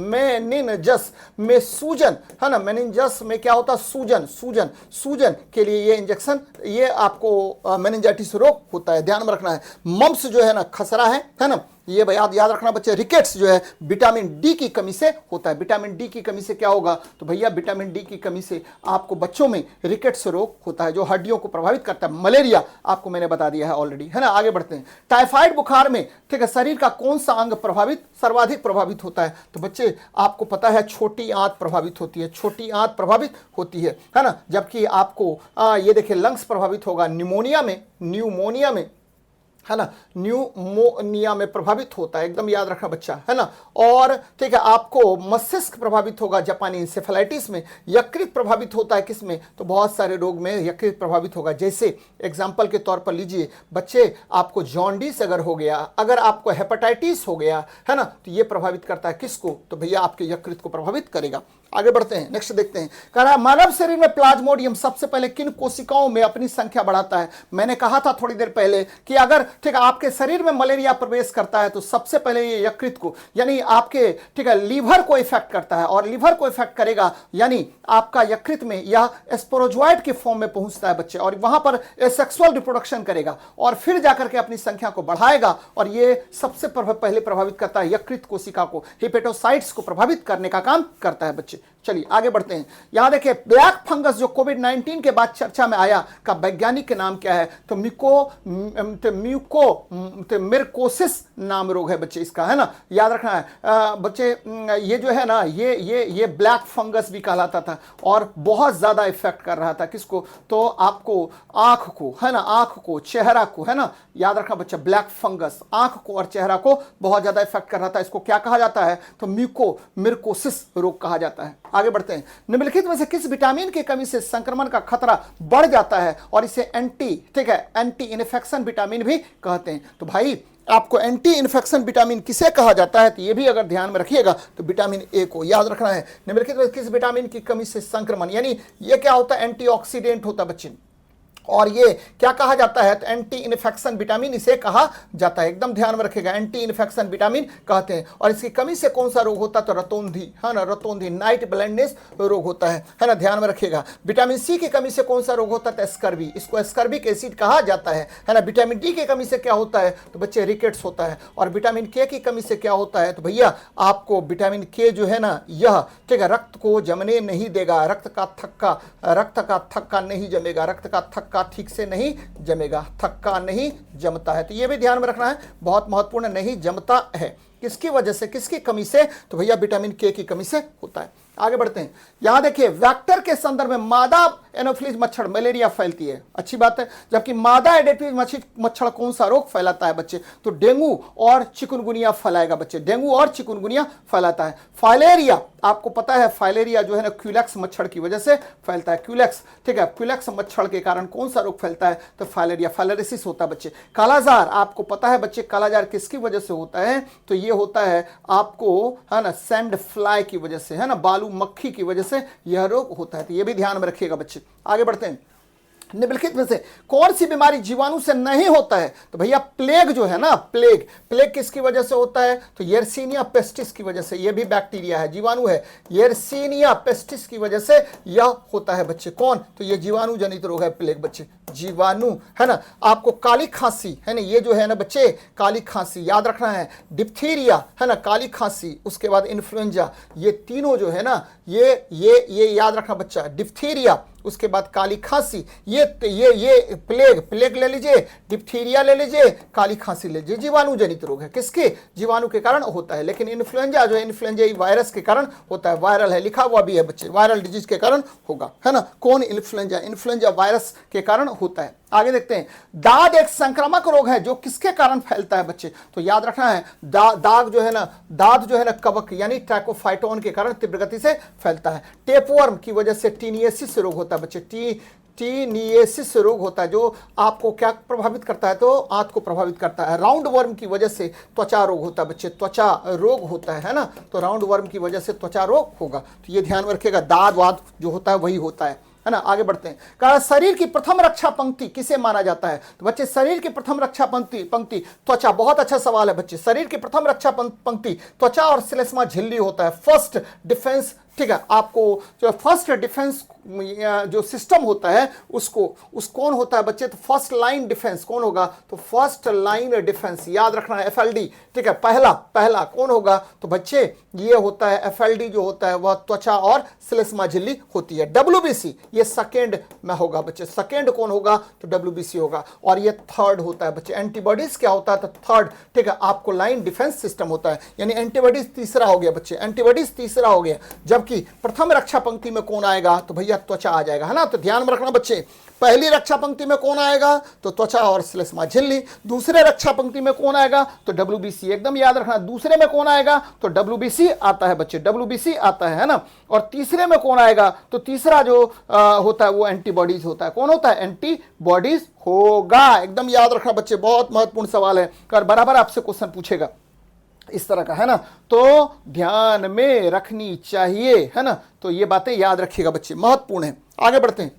में सूजन, है ना, मेनिंजस में क्या होता है? सूजन के लिए ये इंजेक्शन, ये आपको मेनिंजाइटिस रोग होता है। ध्यान में रखना है। मम्स जो है ना, खसरा है ना, ये याद रखना बच्चे। रिकेट्स जो है विटामिन डी की कमी से होता है। विटामिन डी की कमी से क्या होगा? तो भैया विटामिन डी की कमी से आपको बच्चों में रिकेट्स रोग होता है, जो हड्डियों को प्रभावित करता है। मलेरिया आपको मैंने बता दिया है ऑलरेडी, है ना। आगे बढ़ते हैं। टाइफाइड बुखार में, ठीक है, शरीर का कौन सा अंग सर्वाधिक प्रभावित होता है? तो बच्चे आपको पता है छोटी आंत प्रभावित होती है, छोटी आंत प्रभावित होती है ना। जबकि आपको ये देखिए लंग्स प्रभावित होगा न्यूमोनिया में, है ना, न्यूमोनिया में प्रभावित होता है। एकदम याद रखना बच्चा, है ना। और ठीक है, आपको मस्तिष्क प्रभावित होगा जापानी इंसेफेलाइटिस में। यकृत प्रभावित होता है किसमें? तो बहुत सारे रोग में यकृत प्रभावित होगा। जैसे एग्जाम्पल के तौर पर लीजिए बच्चे, आपको जॉन्डिस अगर हो गया, अगर आपको हेपेटाइटिस हो गया, है ना, तो ये प्रभावित करता है किसको? तो भैया आपके यकृत को प्रभावित करेगा। आगे बढ़ते हैं, नेक्स्ट देखते हैं। कह रहा है मानव शरीर में प्लाज्मोडियम सबसे पहले किन कोशिकाओं में अपनी संख्या बढ़ाता है? मैंने कहा था थोड़ी देर पहले कि अगर ठीक है आपके शरीर में मलेरिया प्रवेश करता है तो सबसे पहले ये यकृत को, यानी आपके ठीक है लीवर को इफेक्ट करता है। और लीवर को इफेक्ट करेगा यानी आपका यकृत में यह स्पोरोजोइड के फॉर्म में पहुंचता है बच्चे, और वहां पर सेक्सुअल रिप्रोडक्शन करेगा और फिर जाकर के अपनी संख्या को बढ़ाएगा। और ये सबसे पहले प्रभावित करता है यकृत कोशिका को, हिपेटोसाइट्स को प्रभावित करने का काम करता है बच्चे। चलिए आगे बढ़ते हैं। यहां देखिए ब्लैक फंगस जो कोविड-19 के बाद चर्चा में आया का वैज्ञानिक नाम क्या है? तो म्यूकोरमाइकोसिस नाम रोग है बच्चे इसका, है ना। याद रखना है बच्चे, ये जो है ना, ये ब्लैक फंगस भी कहलाता था और बहुत ज्यादा इफेक्ट कर रहा था किसको? तो आपको आंख को, है ना, आंख को, चेहरा को, है ना। याद रखना बच्चा, ब्लैक फंगस आंख को और चेहरा को बहुत ज्यादा इफेक्ट कर रहा था। इसको क्या कहा जाता है? तो म्यूकोरमाइकोसिस रोग कहा जाता है। आगे बढ़ते हैं। निम्नलिखित में से किस विटामिन की कमी से संक्रमण का खतरा बढ़ जाता है? और इसे एंटी इन्फेक्शन विटामिन भी कहते हैं। तो भाई आपको एंटी इन्फेक्शन विटामिन किसे कहा जाता है? तो ये भी अगर ध्यान में रखिएगा तो विटामिन ए को याद रखना है। निम्नलिखित में किस विटामिन की कमी से संक्रमण, यानी ये क्या होता है? एंटीऑक्सीडेंट होता है बच्चे, और ये क्या कहा जाता है? तो एंटी इन्फेक्शन विटामिन इसे कहा जाता है। एकदम ध्यान में रखेगा, एंटी इन्फेक्शन विटामिन कहते हैं। और इसकी कमी से कौन सा रोग होता है? तो रतौंधी, है ना, रतौंधी, नाइट ब्लाइंडनेस रोग होता है ना। ध्यान में रखेगा। विटामिन सी की कमी से कौन सा रोग होता है? तो स्कर्वी, इसको स्कर्बिक एसिड कहा जाता है ना। विटामिन डी की कमी से क्या होता है? तो बच्चे रिकेट्स होता है। और विटामिन के की कमी से क्या होता है? तो भैया आपको विटामिन के जो है ना, यह ठीक है रक्त को जमने नहीं देगा, रक्त का थक्का नहीं जमेगा, रक्त का थक्का ठीक से नहीं जमेगा, थक्का नहीं जमता है। तो ये भी ध्यान में रखना है, बहुत महत्वपूर्ण, नहीं जमता है। किसकी वजह से, किसकी कमी से? तो भैया विटामिन के की कमी से होता है। आगे बढ़ते हैं, यहां देखिए वेक्टर के संदर्भ में मादा एनोफिलीज मच्छर मलेरिया फैलती है, अच्छी बात है। जबकि मादा एडेप्टिव मच्छर कौन सा रोग फैलाता है बच्चे? तो डेंगू और चिकुनगुनिया फैलाएगा बच्चे, डेंगू और चिकुनगुनिया फैलाता है। फाइलेरिया, आपको पता है फाइलेरिया जो है ना क्यूलेक्स मच्छर की वजह से फैलता है, क्यूलेक्स, ठीक है, क्यूलेक्स मच्छर के कारण कौन सा रोग फैलता है? तो फाइलेरिया, फाइलेरिसिस होता है बच्चे। कालाजार, आपको पता है बच्चे कालाजार किसकी वजह से होता है? तो ये होता है आपको, है ना, सैंड फ्लाई की वजह से, है ना, बालू मक्खी की वजह से यह रोग होता है। तो ये भी ध्यान में रखिएगा बच्चे। आगे बढ़ते हैं, निम्नलिखित में से कौन सी बीमारी जीवाणु से नहीं होता है? तो भैया प्लेग जो है ना, प्लेग, प्लेग किसकी वजह से होता है? तो येरसीनिया पेस्टिस की वजह से, ये भी बैक्टीरिया है, जीवाणु है, येरसीनिया पेस्टिस की वजह से यह होता है बच्चे। कौन? तो ये जीवाणु जनित रोग है प्लेग बच्चे, जीवाणु, है ना। आपको काली खांसी, है ना, ये जो है ना बच्चे काली खांसी याद रखना है, डिप्थीरिया, है ना, काली खांसी, उसके बाद इन्फ्लुएंजा, ये तीनों जो है ना, ये याद रखना बच्चा, डिप्थीरिया, उसके बाद काली खांसी, ये प्लेग ले लीजिए, डिप्थीरिया ले लीजिए, काली खांसी ले लीजिए, जीवाणु जनित रोग है, किसके? जीवाणु के कारण होता है। लेकिन इन्फ्लुएंजा जो है, इन्फ्लुएंजा वायरस के कारण होता है, वायरल है, लिखा हुआ भी है बच्चे, वायरल डिजीज के कारण होगा, है ना। कौन? इन्फ्लुएंजा, इन्फ्लुएंजा वायरस के कारण होता है। आगे देखते हैं, दाद एक संक्रामक रोग है जो किसके कारण फैलता है बच्चे? तो याद रखना है, दाद जो है ना कवक यानी ट्रैकोफाइटोन के कारण तीव्र गति से फैलता है। टेपवर्म की वजह से टीनियसिस रोग होता है बच्चे, टीनियसिस रोग होता है जो आपको क्या प्रभावित करता है? तो आंत को प्रभावित करता है। राउंड वर्म की वजह से त्वचा रोग होता है बच्चे, त्वचा रोग होता है ना, तो राउंड वर्म की वजह से त्वचा रोग होगा। तो ये ध्यान रखिएगा, दाद वाद जो होता है वही होता है ना। आगे बढ़ते हैं, कहा शरीर की प्रथम रक्षा पंक्ति किसे माना जाता है? तो बच्चे शरीर की प्रथम रक्षा पंक्ति त्वचा, बहुत अच्छा सवाल है बच्चे। शरीर की प्रथम रक्षा पंक्ति त्वचा और श्लेष्मा झिल्ली होता है, फर्स्ट डिफेंस, ठीक है। आपको जो फर्स्ट डिफेंस जो सिस्टम होता है उस कौन होता है बच्चे? तो फर्स्ट लाइन डिफेंस कौन होगा? तो फर्स्ट लाइन डिफेंस, याद रखना है, एफएलडी, ठीक है, पहला कौन होगा? तो बच्चे ये होता है एफएलडी जो होता है वह त्वचा और श्लेष्मा झिल्ली होती है। डब्ल्यूबीसी ये सेकेंड में होगा बच्चे, सेकेंड कौन होगा? तो डब्ल्यूबीसी होगा। और ये थर्ड होता है बच्चे। एंटीबॉडीज क्या होता है? तो थर्ड, ठीक है, आपको लाइन डिफेंस सिस्टम होता है, यानी एंटीबॉडीज तीसरा हो गया बच्चे, एंटीबॉडीज तीसरा हो गया। जबकि प्रथम रक्षा पंक्ति में कौन आएगा? तो भैया त्वचा आ जाएगा, है ना। तो ध्यान में रखना बच्चे, पहली रक्षा पंक्ति में कौन आएगा? तो त्वचा और श्लेष्मा झिल्ली। दूसरे रक्षा पंक्ति में कौन आएगा? तो डब्ल्यूबीसी, एकदम याद रखना। दूसरे में कौन आएगा? तो डब्ल्यूबीसी आता है बच्चे, डब्ल्यूबीसी आता है ना। और तीसरे में कौन आएगा? तो तीसरा जो होता है वो एंटीबॉडीज होता है। कौन होता है? एंटीबॉडीज होगा, एकदम याद रखना बच्चे, बहुत महत्वपूर्ण सवाल है, कर बराबर आपसे क्वेश्चन पूछेगा इस तरह का, है ना। तो ध्यान में रखनी चाहिए, है ना। तो ये बातें याद रखिएगा बच्चे, महत्वपूर्ण है। आगे बढ़ते हैं,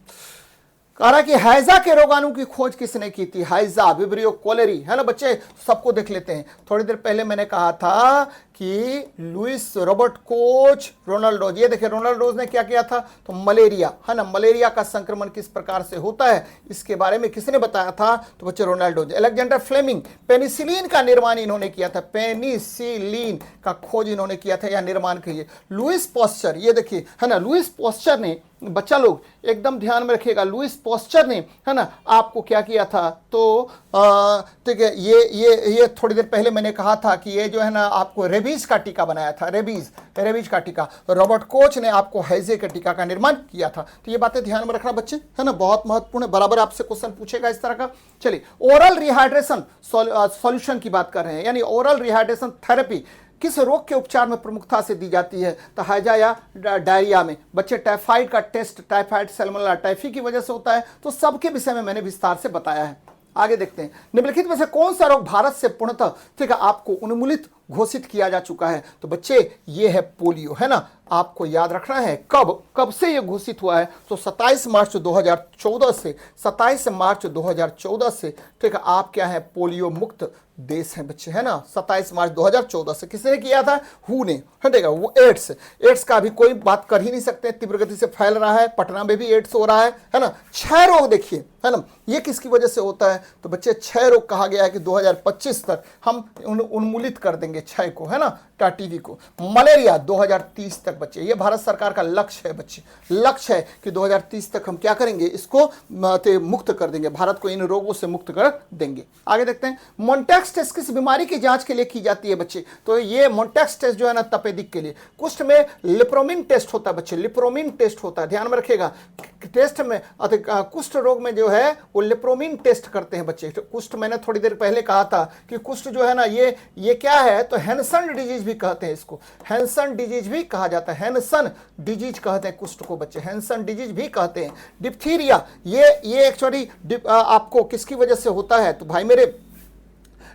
कह रहा कि हैजा के रोगाणु की खोज किसने की थी? हैजा, विब्रियो कोलेरी, है ना बच्चे, सबको देख लेते हैं। थोड़ी देर पहले मैंने कहा था कि लुइस रॉबर्ट कोच रोनाल्डोज, ये देखिए रोनाल्डोज ने क्या किया था? तो मलेरिया, है ना, मलेरिया का संक्रमण किस प्रकार से होता है इसके बारे में किसने बताया था? तो बच्चे रोनाल्डोज। अलेक्जेंडर फ्लेमिंग, पेनिसिलिन का निर्माण इन्होंने किया था, पेनिसिलिन का खोज इन्होंने किया था या निर्माण किया। लुइस पॉस्चर, ये देखिए, है ना, लुइस पॉस्चर ने, बच्चा लोग एकदम ध्यान में रखिएगा, लुइस पॉस्चर ने, है ना, आपको क्या किया था? तो ठीक है, ये थोड़ी देर पहले मैंने कहा था कि ये जो है ना आपको रेबीज का टीका बनाया था, रेबीज का टीका। रॉबर्ट कोच ने आपको हैजे के टीका का निर्माण किया था। तो ये बातें ध्यान में रखना बच्चे, है ना, बहुत महत्वपूर्ण है, बराबर आपसे क्वेश्चन पूछेगा इस तरह का। चलिए, ओरल रिहाइड्रेशन सॉल्यूशन की बात कर रहे हैं, यानी ओरल रिहाइड्रेशन थेरेपी किस रोग के उपचार में प्रमुखता से दी जाती है? तो हैजा या डायरिया में। बच्चे टाइफाइड का टेस्ट, टाइफाइड सैल्मोनेला टाइफी की वजह से होता है। तो सबके विषय में मैंने विस्तार से बताया है। आगे देखते हैं, निम्नलिखित में से कौन सा रोग भारत से पूर्णतः, ठीक है, आपको उन्मूलित घोषित किया जा चुका है? तो बच्चे ये है पोलियो, है ना। आपको याद रखना है कब से ये घोषित हुआ है? तो 27 मार्च 2014 से, 27 मार्च 2014 से, ठीक है, आप क्या है? पोलियो मुक्त देश हैं बच्चे, है ना। 27 मार्च 2014 से किसने किया था? हु ने, हटेगा। वो एड्स का अभी कोई बात कर ही नहीं सकते, तीव्र गति से फैल रहा है, पटना में भी एड्स हो रहा है ना। 6 रोग देखिए, है ना, ये किसकी वजह से होता है? तो बच्चे क्षय रोग कहा गया है कि 2025 तक हम उन्मूलित कर देंगे क्षय को, है ना, टीबी को। मलेरिया 2030 तक बच्चे, ये भारत सरकार का लक्ष्य है बच्चे, लक्ष्य है कि 2030 तक हम क्या करेंगे, इसको मुक्त कर देंगे, भारत को इन रोगों से मुक्त कर देंगे। आगे देखते हैं, मोन्टेक्स टेस्ट किस बीमारी की जांच के लिए की जाती है बच्चे? तो ये मोन्टेक्स टेस्ट जो है ना तपेदिक के लिए। कुष्ठ में लिप्रोमिन टेस्ट होता है बच्चे, लिप्रोमिन टेस्ट होता है, ध्यान में रखिएगा। टेस्ट में कुष्ठ रोग में जो है वो लिप्रोमिन टेस्ट करते हैं बच्चे। कुष्ठ मैंने थोड़ी देर पहले कहा था कि कुष्ठ जो है ना ये क्या है, तो हैंसन डिजीज भी कहते हैं इसको, हैंसन डिजीज भी कहा जाता है, हैंसन डिजीज कहते हैं कुष्ठ को बच्चे, हैंसन डिजीज भी कहते हैं। डिप्थीरिया ये एक्चुअली आपको किसकी वजह से होता है? तो भाई मेरे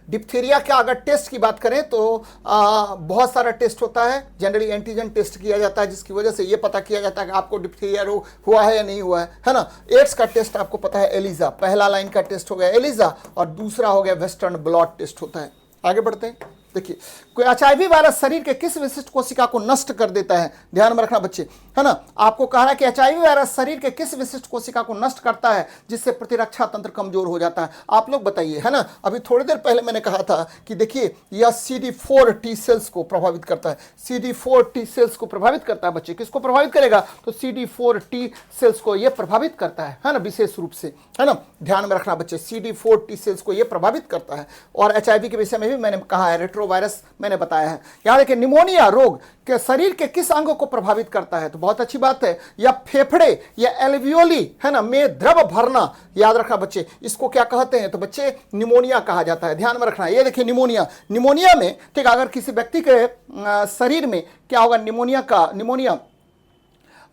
डिप्थीरिया का अगर टेस्ट की बात करें तो बहुत सारा टेस्ट होता है। जनरली एंटीजन टेस्ट किया जाता है जिसकी वजह से ये पता किया जाता है कि आपको डिप्थीरिया रोग हुआ है या नहीं हुआ है ना। एड्स का टेस्ट आपको पता है एलिजा, पहला लाइन का टेस्ट हो गया एलिजा और दूसरा हो गया वेस्टर्न ब्लॉट टेस्ट होता है। आगे बढ़ते हैं, देखिए कोई एचआईवी वायरस शरीर के किस विशिष्ट कोशिका को नष्ट कर देता है? ध्यान में रखना बच्चे, है ना। आपको कहा है कि एचआईवी वायरस शरीर के किस विशिष्ट कोशिका को नष्ट करता है जिससे प्रतिरक्षा तंत्र कमजोर हो जाता है? आप लोग बताइए, है ना। अभी थोड़ी देर पहले मैंने कहा था कि देखिए यह CD4 टी सेल्स को प्रभावित करता है, CD4 टी सेल्स को प्रभावित करता है बच्चे। किसको प्रभावित करेगा? तो CD4 टी सेल्स को यह प्रभावित करता है ना, विशेष रूप से, है ना। ध्यान में रखना बच्चे, CD4 टी सेल्स को यह प्रभावित करता है। और एचआईवी के विषय में भी मैंने कहा है, रेट्रोवायरस मैंने बताया है। यहां देखिए, निमोनिया रोग के शरीर के किस अंग को प्रभावित करता है? तो बहुत अच्छी बात है, या फेफड़े या एल्वियोली, है ना, में द्रव भरना, याद रखना बच्चे, इसको क्या कहते हैं? तो बच्चे निमोनिया कहा जाता है। ध्यान में रखना, ये देखिए निमोनिया में, ठीक, अगर किसी व्यक्ति के शरीर में क्या होगा, निमोनिया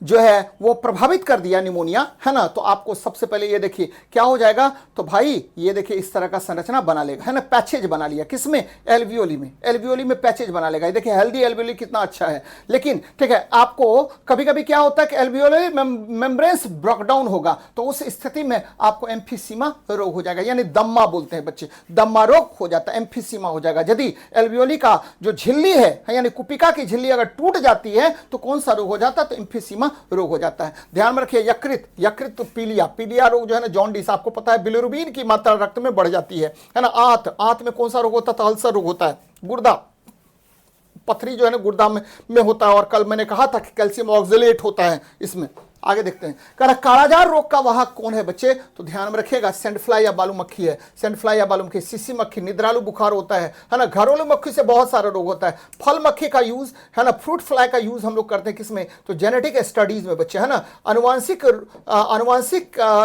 जो है वो प्रभावित कर दिया, निमोनिया, है ना, तो आपको सबसे पहले ये देखिए क्या हो जाएगा, तो भाई ये देखिए इस तरह का संरचना बना लेगा, है ना, पैचेज बना लिया। किसमें? एल्वियोली में, एल्वियोली में पैचेज बना लेगा। ये देखिए हेल्दी एल्वियोली कितना अच्छा है। लेकिन ठीक है, आपको कभी कभी क्या होता है कि एल्वियोली मेम्ब्रेन्स ब्रेक डाउन होगा, तो उस स्थिति में आपको एम्फीसीमा रोग हो जाएगा, यानी दम्मा बोलते हैं बच्चे, दम्मा रोग हो जाता है, एम्फीसीमा हो जाएगा। यदि एल्वियोली का जो झिल्ली है यानी कुपिका की झिल्ली अगर टूट जाती है तो कौन सा रोग हो जाता है? तो एम्फीसीमा रोग हो जाता है। ध्यान में रखिए, यकृत तो पीलिया रोग जो है ना, जॉन्डिस, आपको पता है बिलिरुबिन की मात्रा रक्त में बढ़ जाती है ना। आंत में कौन सा रोग होता है? तो अल्सर रोग होता है। गुर्दा, पथरी जो है ना गुर्दा में होता है। और कल मैंने कहा था कि कैल्शियम ऑक्सलेट होता है इसमें। आगे देखते हैं, कालाजार रोग का वाहक कौन है बच्चे? तो ध्यान में रखिएगा, सैंड फ्लाई या बालू मक्खी है, सैंड फ्लाई या बालू मक्खी, सीसी मक्खी, निद्रालु बुखार होता है ना। घरेलू मक्खी से बहुत सारा रोग होता है। फल मक्खी का यूज, है ना, फ्रूट फ्लाई का यूज हम लोग करते हैं किसमें? तो जेनेटिक स्टडीज में बच्चे, है ना, अनुवांशिक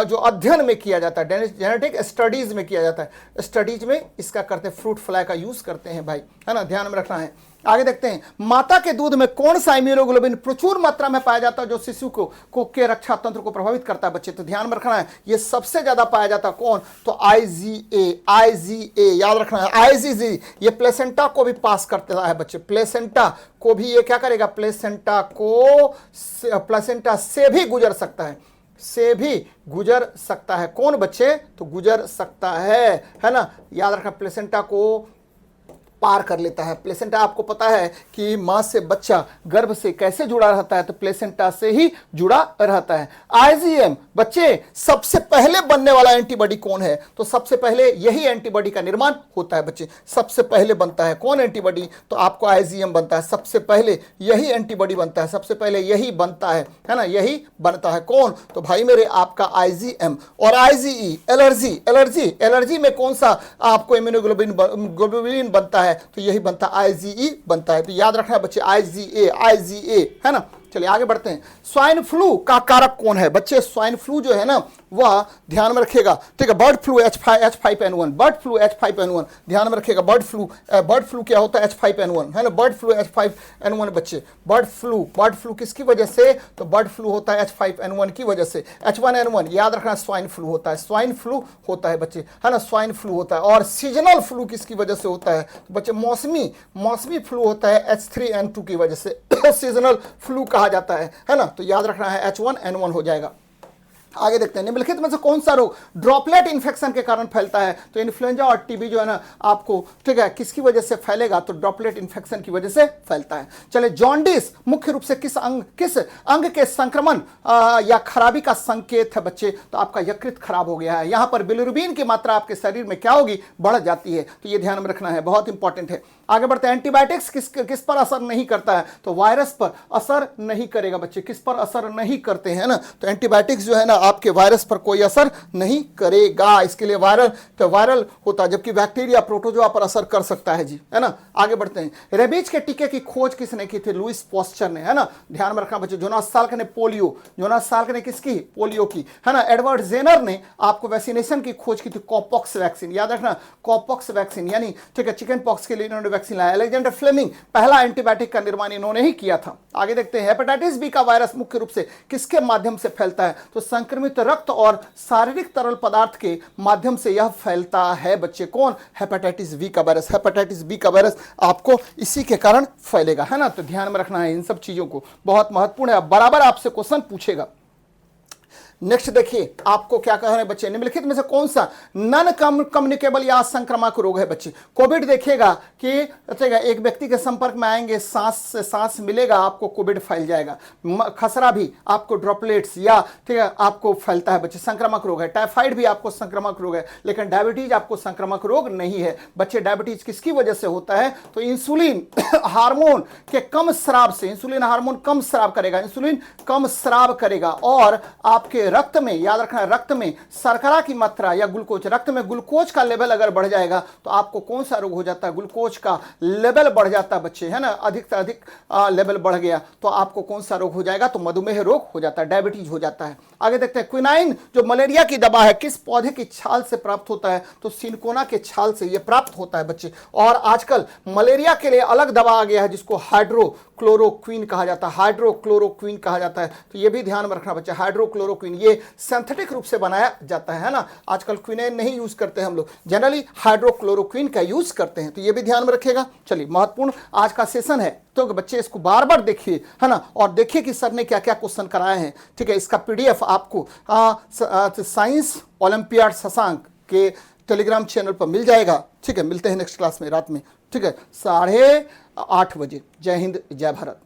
जो अध्ययन में किया जाता है, जेनेटिक स्टडीज में किया जाता है, स्टडीज में इसका करते हैं, फ्रूट फ्लाई का यूज करते हैं भाई, है ना, ध्यान में रखना है। आगे देखते हैं, माता के दूध में कौन सा इम्यूनोग्लोबिन प्रचुर मात्रा में पाया जाता है जो शिशु को के रक्षा तंत्र को प्रभावित करता है बच्चे? तो ध्यान में रखना है, ये सबसे ज्यादा पाया जाता है कौन? तो IgA, याद रखना है, IgG, ये प्लेसेंटा को भी पास करता है बच्चे, प्लेसेंटा को भी ये क्या करेगा? प्लेसेंटा से भी गुजर सकता है, कौन बच्चे? तो गुजर सकता है ना, याद रखना, प्लेसेंटा को पार कर लेता है। प्लेसेंटा आपको पता है कि मां से बच्चा गर्भ से कैसे जुड़ा रहता है? तो प्लेसेंटा से ही जुड़ा रहता है। IgM बच्चे सबसे पहले बनने वाला एंटीबॉडी कौन है? तो सबसे पहले यही एंटीबॉडी का निर्माण होता है बच्चे, सबसे पहले बनता है कौन एंटीबॉडी? तो आपको IgM बनता है, सबसे पहले यही एंटीबॉडी बनता है, सबसे पहले यही बनता है ना, यही बनता है कौन? तो भाई मेरे आपका IgM। और IgE, एलर्जी में कौन सा आपको इम्यूनोग्लोबिन बनता है? तो यही बनता है, IgE बनता है। तो याद रखना बच्चे, IgA, है ना। चलिए आगे बढ़ते हैं, स्वाइन फ्लू का कारक कौन है बच्चे? स्वाइन फ्लू जो है ना वह, ध्यान में रखिएगा, ठीक है, bird flu H5N1, bird flu H5N1, ध्यान में रखिएगा, बर्ड फ्लू क्या होता है? H5N1, है ना, बर्ड फ्लू H5N1 बच्चे। बर्ड फ्लू किसकी वजह से? तो बर्ड फ्लू होता है H5N1 की वजह से। H1N1 याद रखना, स्वाइन फ्लू होता है, स्वाइन फ्लू होता है बच्चे, है ना, स्वाइन फ्लू होता है। और सीजनल फ्लू किसकी वजह से होता है? तो बच्चे मौसमी फ्लू होता है H3N2 की वजह से, सीजनल फ्लू कहा जाता है ना। तो याद रखना है H1N1 हो जाएगा। आगे देखते हैं, निम्नलिखित में से कौन सा रोग ड्रॉपलेट इन्फेक्शन के कारण फैलता है? तो इन्फ्लुएंजा और टीबी जो है ना आपको, ठीक है, किसकी वजह से फैलेगा? तो ड्रॉपलेट इन्फेक्शन की वजह से फैलता है। चले, जॉन्डिस मुख्य रूप से किस अंग के संक्रमण या खराबी का संकेत है बच्चे? तो आपका यकृत खराब हो गया है, यहां पर बिलिरुबिन की मात्रा आपके शरीर में क्या होगी? बढ़ जाती है। तो ये ध्यान में रखना है, बहुत इंपॉर्टेंट है। आगे बढ़ते हैं, एंटीबायोटिक्स किस पर असर नहीं करता है? तो वायरस पर असर नहीं करेगा बच्चे। किस पर असर नहीं करते हैं ना? तो एंटीबायोटिक्स जो है ना आपके वायरस पर कोई असर नहीं करेगा। इसके लिए वायरल होता है, जबकि बैक्टीरिया प्रोटोजोआ पर असर कर सकता है जी, है ना। आगे बढ़ते हैं, रेबीज के टीके की खोज किसने की थी? लुइस पास्चर ने, है ना। ध्यान में रखना बच्चे। जोनास साल्क ने किसकी? पोलियो की, है ना। एडवर्ड जेनर ने आपको वैक्सीनेशन की खोज की थी, कॉपॉक्स वैक्सीन, याद रखना, कॉपॉक्स वैक्सीन, यानी ठीक है चिकन पॉक्स के लिए इन्होंने वैक्सीन लाया। अलेक्जेंडर फ्लेमिंग पहला एंटीबायोटिक का निर्माण इन्होंने ही किया था। आगे देखते हैं, हेपेटाइटिस बी का वायरस मुख्य रूप से किसके माध्यम से फैलता है? तो संक्रमित रक्त और शारीरिक तरल पदार्थ के माध्यम से यह फैलता है बच्चे। कौन? हेपेटाइटिस बी का वायरस। हेपेटाइटिस बी का वायरस आपको इसी के कारण फैलेगा, है ना। तो ध्यान में रखना है इन सब चीजों को, बहुत महत्वपूर्ण है, बराबर आपसे क्वेश्चन पूछेगा। नेक्स्ट देखिए, आपको क्या कह रहे हैं बच्चे, निम्नलिखित में से कौन सा नॉन कम्युनिकेबल या संक्रामक रोग है बच्चे? कोविड देखिएगा कि एक व्यक्ति के संपर्क में आएंगे, सांस से सांस मिलेगा, आपको कोविड फैल जाएगा। खसरा भी आपको ड्रॉपलेट्स या ठीक है आपको फैलता है बच्चे, संक्रामक रोग है। टाइफाइड भी आपको संक्रामक रोग है, लेकिन डायबिटीज आपको संक्रामक रोग नहीं है बच्चे। डायबिटीज किसकी वजह से होता है? तो इंसुलिन हार्मोन के कम स्राव से। इंसुलिन हार्मोन कम स्राव करेगा, इंसुलिन कम स्राव करेगा, और आपके रक्त में, याद रखना, रक्त में शर्करा की मात्रा या ग्लूकोज, रक्त में ग्लूकोज का लेवल अगर बढ़ जाएगा तो आपको कौन सा रोग हो जाता है? ग्लूकोज का लेवल बढ़ जाता है बच्चे, है ना। अधिक से अधिक लेवल बढ़ गया तो आपको कौन सा रोग हो जाएगा? तो मधुमेह रोग हो जाता है, डायबिटीज हो जाता है। आगे देखते हैं, क्विनाइन जो मलेरिया की दवा है किस पौधे की छाल से प्राप्त होता है? तो सिनकोना के छाल से यह प्राप्त होता है बच्चे। और आजकल मलेरिया के लिए अलग दवा आ गया है जिसको हाइड्रोक्लोरोक्विन कहा जाता है, हाइड्रोक्लोरोक्विन कहा जाता है। तो यह भी ध्यान में रखना बच्चे, हाइड्रोक्लोरोक्विन ये सिंथेटिक रूप से बनाया जाता है ना। आजकल क्विनाइन नहीं यूज करते हम लोग, जनरली हाइड्रोक्लोरोक्विन का यूज करते हैं, तो ये भी ध्यान में रखिएगा। चलिए, महत्वपूर्ण आज का सेशन है, तो बच्चे इसको बार बार देखिए, है ना, और देखिए कि सर ने क्या क्या क्वेश्चन कराए हैं। ठीक है, इसका पीडीएफ आपको साइंस ओलंपियाड शशांक के टेलीग्राम चैनल पर मिल जाएगा। ठीक है, मिलते हैं नेक्स्ट क्लास में रात में, ठीक है, 8:30 बजे। जय हिंद, जय भारत।